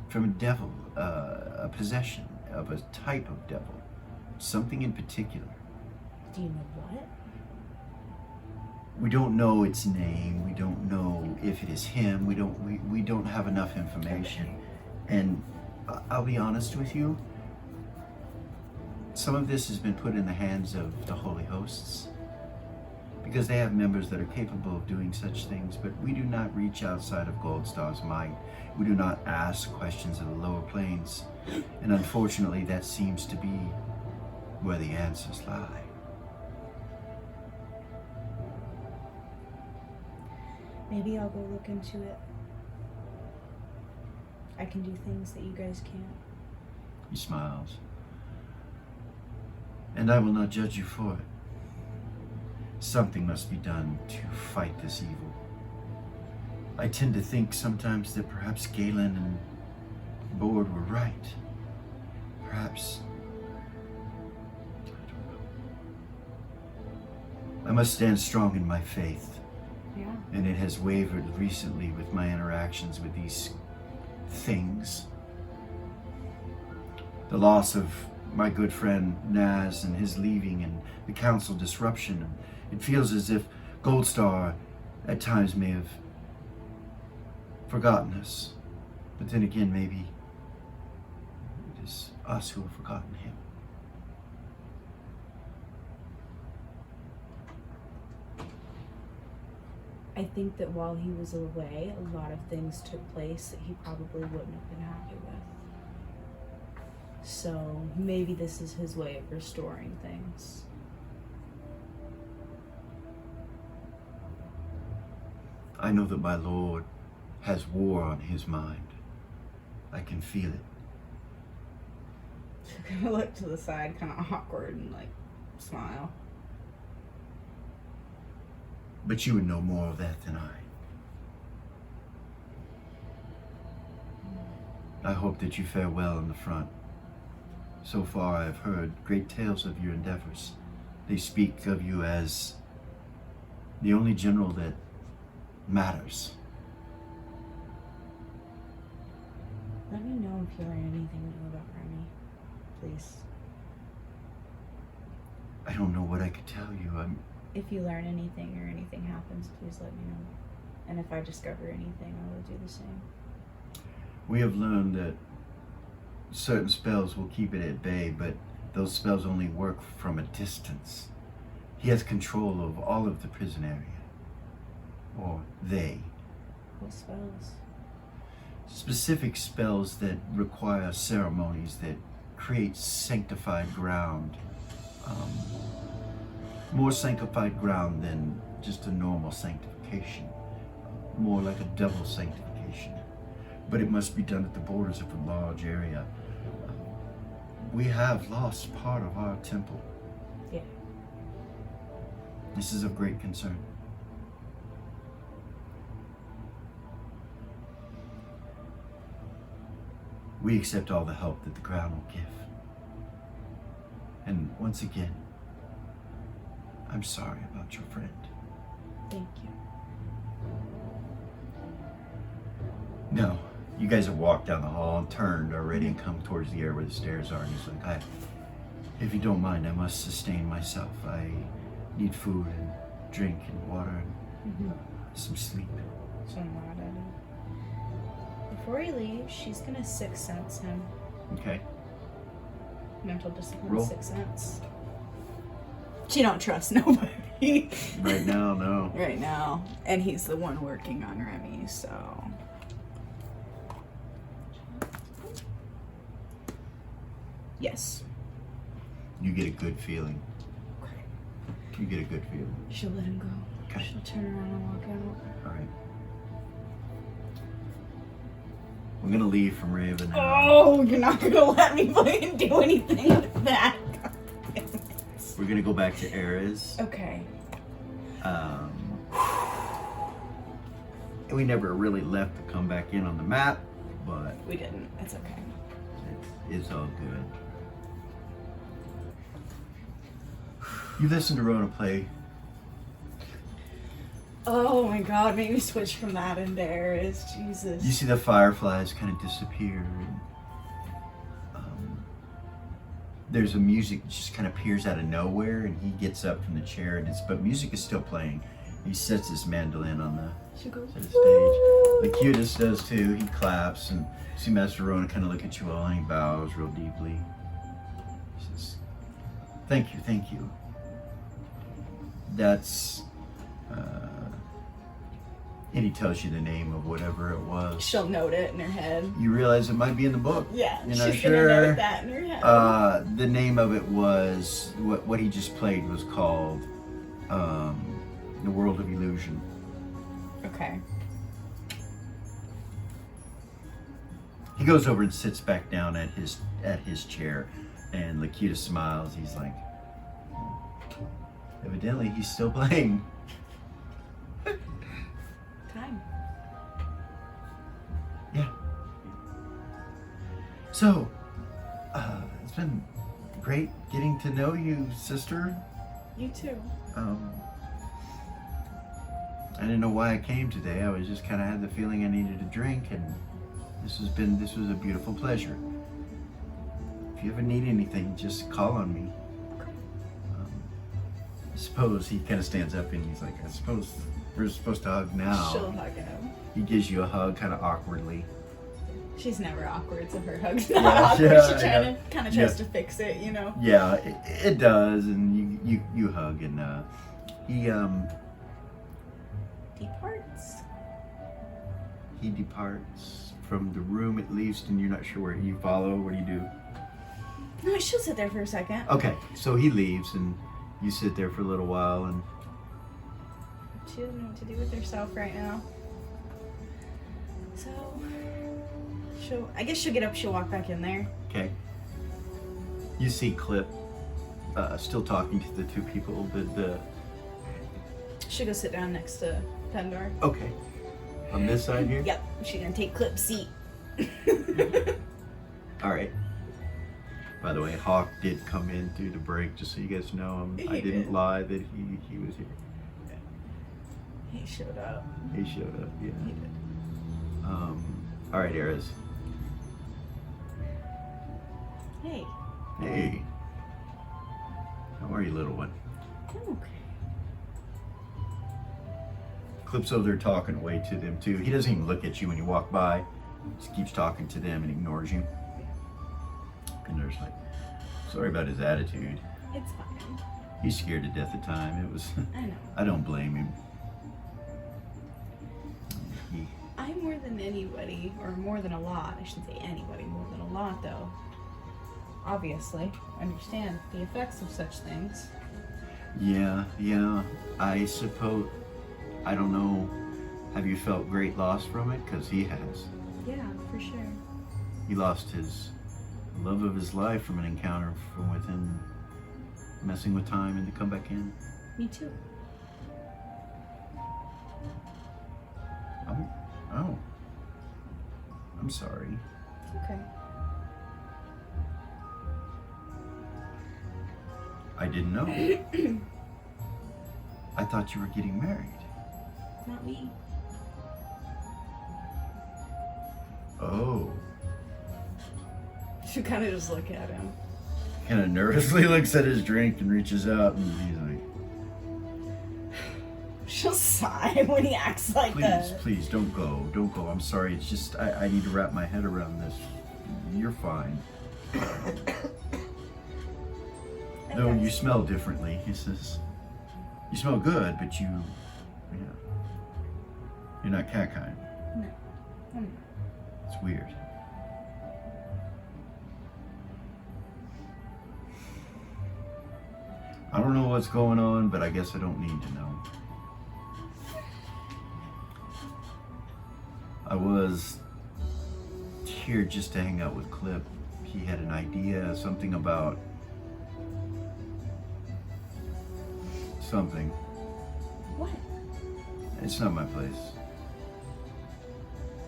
From a devil, a possession of a type of devil, something in particular. Do you know what? We don't know its name. We don't know if it is him. We don't have enough information. And I'll be honest with you. Some of this has been put in the hands of the holy hosts because they have members that are capable of doing such things. But we do not reach outside of Goldstar's might. We do not ask questions of the lower planes. And unfortunately, that seems to be where the answers lie. Maybe I'll go look into it. I can do things that you guys can't. He smiles. And I will not judge you for it. Something must be done to fight this evil. I tend to think sometimes that perhaps Galen and Board were right. Perhaps... I don't know. I must stand strong in my faith. Yeah. And it has wavered recently with my interactions with these things. The loss of my good friend Naz and his leaving and the council disruption. And it feels as if Goldstar at times may have forgotten us. But then again, maybe it is us who have forgotten him. I think that while he was away, a lot of things took place that he probably wouldn't have been happy with. So maybe this is his way of restoring things. I know that my Lord has war on his mind. I can feel it. She's gonna look to the side, kind of awkward, and like smile. But you would know more of that than I. I hope that you fare well in the front. So far I have heard great tales of your endeavors. They speak of you as the only general that matters. Let me know if you learn anything new about Remy, please. I don't know what I could tell you. If you learn anything or anything happens, please let me know. And if I discover anything, I will do the same. We have learned that certain spells will keep it at bay, but those spells only work from a distance. He has control of all of the prison area. Or they. What spells? Specific spells that require ceremonies that create sanctified ground. More sanctified ground than just a normal sanctification. More like a double sanctification. But it must be done at the borders of a large area. We have lost part of our temple. Yeah. This is of great concern. We accept all the help that the Crown will give. And once again, I'm sorry about your friend. Thank you. No, you guys have walked down the hall and turned already and come towards the area where the stairs are. And he's like, if you don't mind, I must sustain myself. I need food and drink and water and some sleep. So I'm mad at him. Before he leaves, she's gonna 6th sense him. Okay. Mental discipline, Roll. 6th sense. She don't trust nobody. Right now, no. Right now. And he's the one working on Remy, so. Yes. You get a good feeling. You get a good feeling. She'll let him go. Okay. She'll turn around and walk out. All right. We're gonna leave from Raven. Oh, you're not gonna let me fucking do anything with that. We're gonna go back to Ares. Okay. We never really left to come back in on the map, but We didn't. It's okay. It's all good. You listen to Rona play. Oh my god, make me switch from that into Eris. Jesus. You see the fireflies kind of disappear. And, there's a music that just kind of appears out of nowhere, and he gets up from the chair, and but music is still playing. He sets his mandolin on the She goes, stage. The cutest does too. He claps, and you see Master Rona kind of look at you all, and he bows real deeply. He says, "Thank you, thank you." That's, and he tells you the name of whatever it was. she'll note it in her head. You realize it might be in the book. Yeah, You're not she's sure. gonna note that in her head. The name of it was what he just played was called The World of Illusion. Okay. He goes over and sits back down at his chair, and Lakita smiles. He's like, evidently he's still playing. Time. Yeah. So, it's been great getting to know you, sister. You too. I didn't know why I came today. I was just kind of had the feeling I needed a drink, and this was a beautiful pleasure. If you ever need anything, just call on me. I suppose he kind of stands up and he's like, I suppose we're supposed to hug now. She'll hug him. He gives you a hug kind of awkwardly. She's never awkward, so her hug's not Yeah, awkward. yeah, She kind of tries yeah. to fix it, you know. Yeah, it does, and you hug, and he departs from the room at least, and you're not sure where you follow. What do you do? No, she'll sit there for a second. Okay, so he leaves, and you sit there for a little while, and She doesn't know what to do with herself right now. So, I guess she'll get up, she'll walk back in there. okay. You see Clip still talking to the two people. She'll go sit down next to Pendor. Okay, on this side here. Yep, she's gonna take Clip's seat. All right. By the way, Hawk did come in through the break, just so you guys know. I He didn't did. lie that he was here. He showed up. He showed up. Yeah. He did. All right, Eris. Hey. Hey. How are you, little one? I'm okay. Clip's over there talking away to them too. He doesn't even look at you when you walk by. Just keeps talking to them and ignores you. And there's like, sorry about his attitude. It's fine. He's scared to death of time. It was. I know. I don't blame him. I more than anybody, or more than a lot, I shouldn't say anybody, more than a lot though, obviously understand the effects of such things. Yeah. I suppose. I don't know. Have you felt great loss from it? Because he has. Yeah, for sure. He lost his love of his life from an encounter from within, messing with time, and to come back in. Me too. Oh. I'm sorry. Okay. I didn't know. I thought you were getting married. Not me. Oh. She kind of just look at him. Kind of nervously looks at his drink and reaches out, and he's like, She'll sigh when he acts like that. please, don't go. Don't go. I'm sorry. It's just, I need to wrap my head around this. You're fine. No, you smell differently. He says, you smell good, but you're not cat kind. No. I'm not. It's weird. I don't know what's going on, but I guess I don't need to know. I was here just to hang out with Clip. He had an idea, something about something. What? It's not my place. Does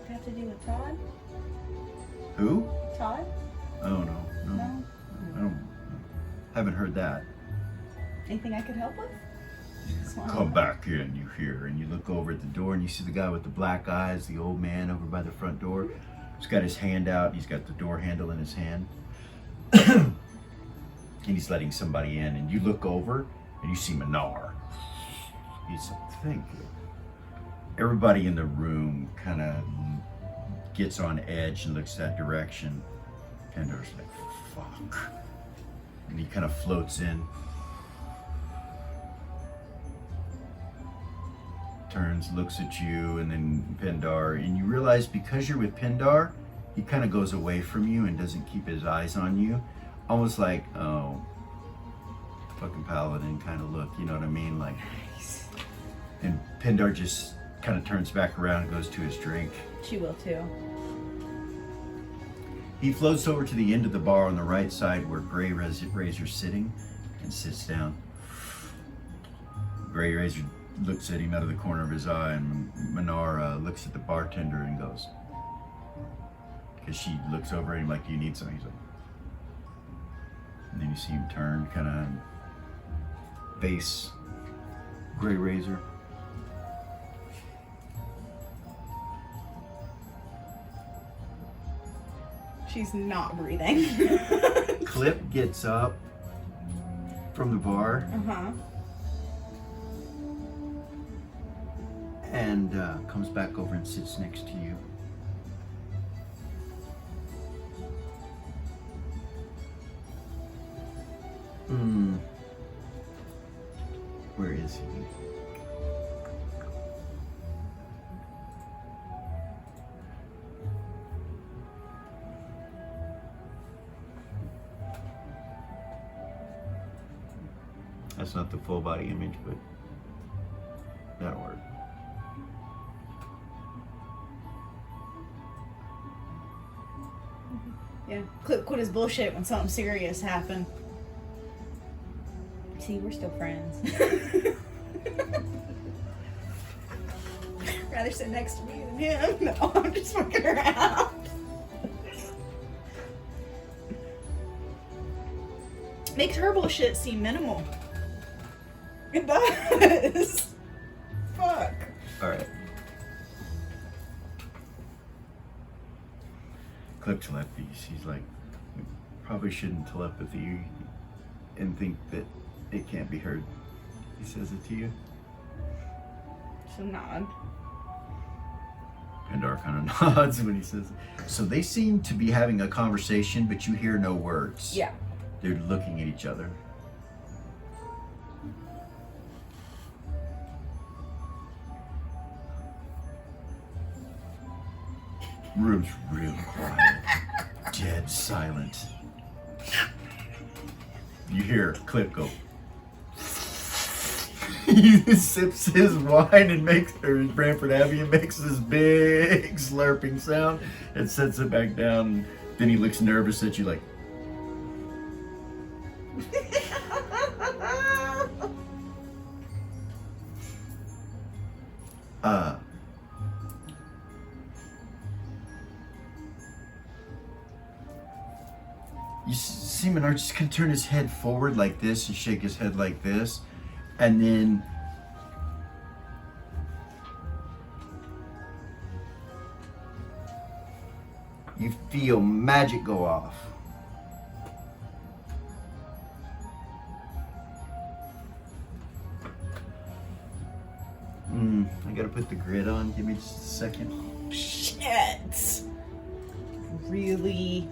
it have to do with Todd? Who? Todd? Oh no. No? Haven't heard that. Anything I could help with? Smile. Come back in, you hear, and you look over at the door and you see the guy with the black eyes, the old man over by the front door. He's got his hand out, he's got the door handle in his hand. And he's letting somebody in, and you look over and you see Minar. He's thank you. Everybody in the room kind of gets on edge and looks that direction. Pendar's like, fuck. And he kind of floats in. Turns, looks at you, and then Pendar, and you realize because you're with Pendar, he kind of goes away from you and doesn't keep his eyes on you. Almost like, oh, fucking paladin kind of look, you know what I mean? Like, and Pendar just kind of turns back around and goes to his drink. She will too. He floats over to the end of the bar on the right side where Grey Razor's sitting and sits down. Grey Razor looks at him out of the corner of his eye, and Minar looks at the bartender and goes, because she looks over at him like, do you need something? He's like, and then you see him turn, kind of face Grey Razor. She's not breathing. Clip gets up from the bar Uh-huh. and comes back over and sits next to you. Where is he? That's not the full body image, but that'll work. Yeah. Clip quit his bullshit when something serious happened. See, we're still friends. Rather sit next to me than him. No, I'm just fucking around. Makes her bullshit seem minimal. It does. Fuck. Alright. Clip telepathy. He's like, we probably shouldn't telepathy and think that it can't be heard. He says it to you. She'll nod. Pendar kind of nods when he says it. So they seem to be having a conversation, but you hear no words. Yeah. They're looking at each other. Room's real quiet. Dead silent. You hear Clip go. He sips his wine and makes, or his Branford Abbey, and makes this big slurping sound and sets it back down. Then he looks nervous at you like, you see Menard just kind of turn his head forward like this and shake his head like this, and then you feel magic go off. I gotta put the grid on. Give me just a second. Shit. Really?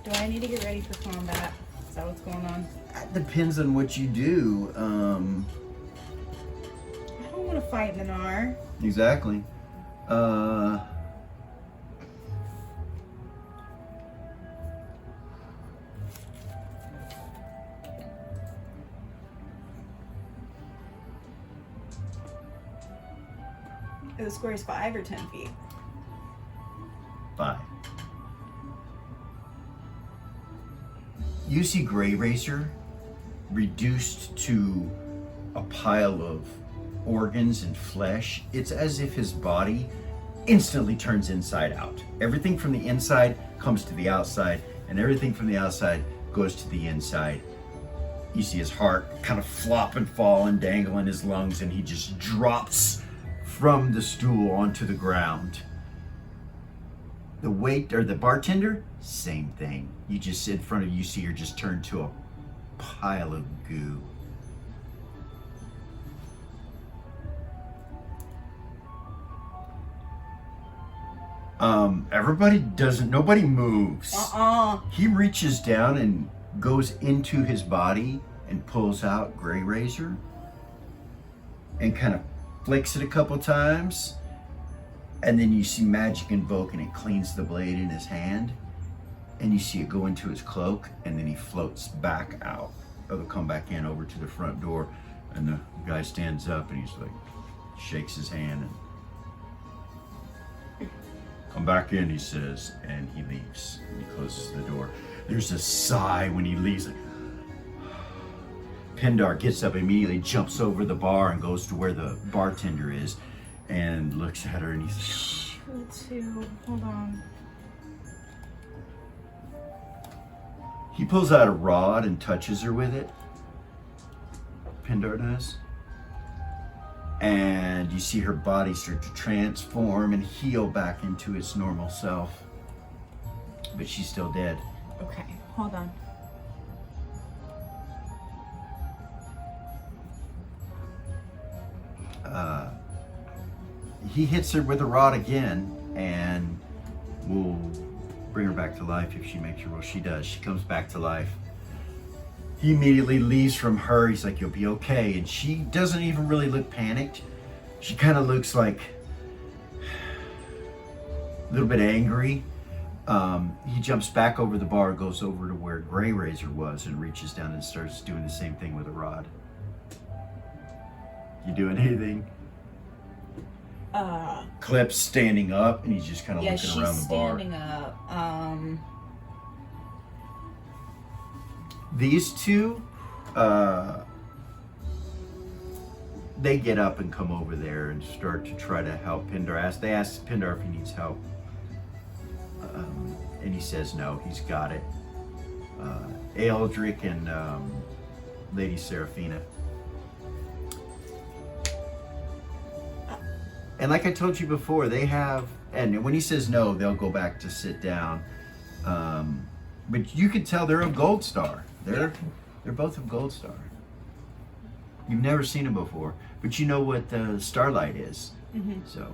Do I need to get ready for combat? Is that what's going on? That depends on what you do. I don't want to fight Minar. Exactly. The square is 5 or 10 feet? 5. You see Grey Racer reduced to a pile of organs and flesh. It's as if his body instantly turns inside out. Everything from the inside comes to the outside, and everything from the outside goes to the inside. You see his heart kind of flop and fall and dangle in his lungs, and he just drops from the stool onto the ground. The the bartender, same thing. You just in front of you see her just turn to a pile of goo. Nobody moves. He reaches down and goes into his body and pulls out Grey Razor and kind of flicks it a couple times, and then you see magic invoke and it cleans the blade in his hand, and you see it go into his cloak, and then he floats back out. It'll come back in over to the front door, and the guy stands up and he's like, shakes his hand and come back in, he says, and he leaves. And he closes the door. There's a sigh when he leaves. Pindar gets up immediately, jumps over the bar and goes to where the bartender is and looks at her and he's Hold on. He pulls out a rod and touches her with it. Pindar does. And you see her body start to transform and heal back into its normal self. But she's still dead. Okay, hold on. He hits her with a rod again and will bring her back to life if she makes her will. She does. She comes back to life. He immediately leaves from her. He's like, you'll be okay. And she doesn't even really look panicked. She kind of looks like a little bit angry. He jumps back over the bar, goes over to where Grey Razor was and reaches down and starts doing the same thing with a rod. You doing anything? Clip's standing up and he's just kind of looking around the bar. Yeah, she's standing up. These two, they get up and come over there and start to try to help Pindar. They ask Pindar if he needs help. And he says no, he's got it. Eldrick and Lady Seraphina. And like I told you before, they have, and when he says no, they'll go back to sit down. But you can tell they're of Gold Star. They're both of Gold Star. You've never seen them before, but you know what Starlight is. Mm-hmm. So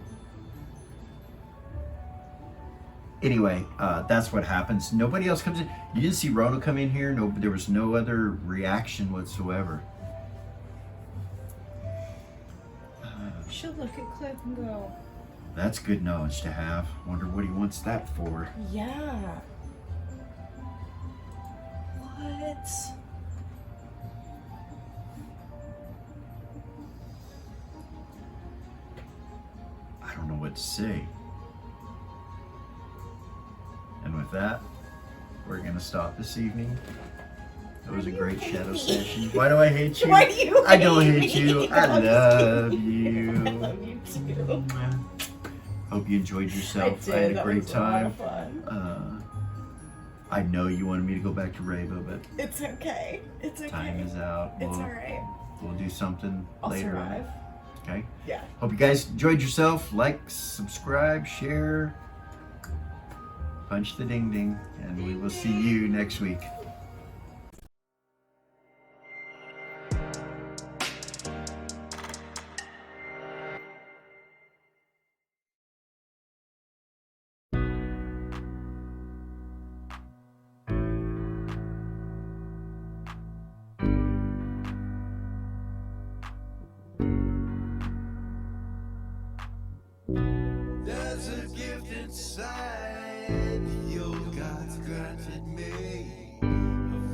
anyway, that's what happens. Nobody else comes in. You didn't see Rona come in here. No, there was no other reaction whatsoever. She'll look at Clip and go, That's good knowledge to have. Wonder what he wants that for. yeah. What? I don't know what to say. And with that, we're gonna stop this evening. It was a great shadow session. Why do I hate you? Why do you I don't hate hate you. me? I love you. I love you too. Hope you enjoyed yourself. I had a great time. I know you wanted me to go back to Reba, but It's okay. It's okay. time is out. It's alright. We'll do something I'll later survive. on. Okay? Yeah. Hope you guys enjoyed yourself. Like, subscribe, share, punch the ding ding, and we will see you next week. There's a gift inside your God's granted me, a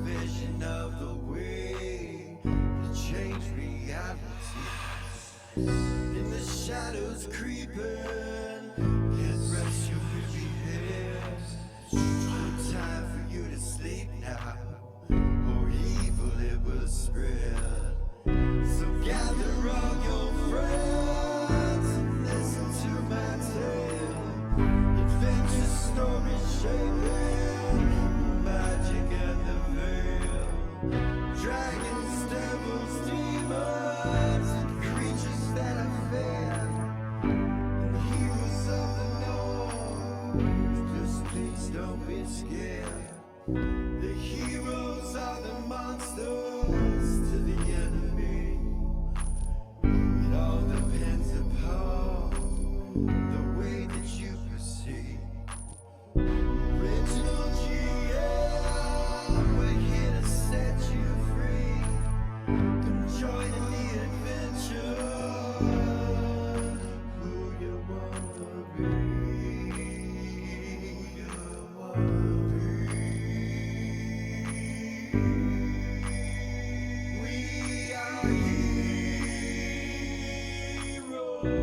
vision of the way to change reality. In the shadows creeping, can't rest your weary head. No time for you to sleep now, or evil it will spread. So gather all your friends and listen to my tale. Magic and the veil, dragons, devils, demons, and creatures that have failed, and heroes of the north. Just please don't be scared. The heroes are the monsters to the enemy. It all depends upon the way that you perceive. Original GM, we're here to set you free. Come join in the adventure. Who you wanna be? Who you wanna be? We are heroes.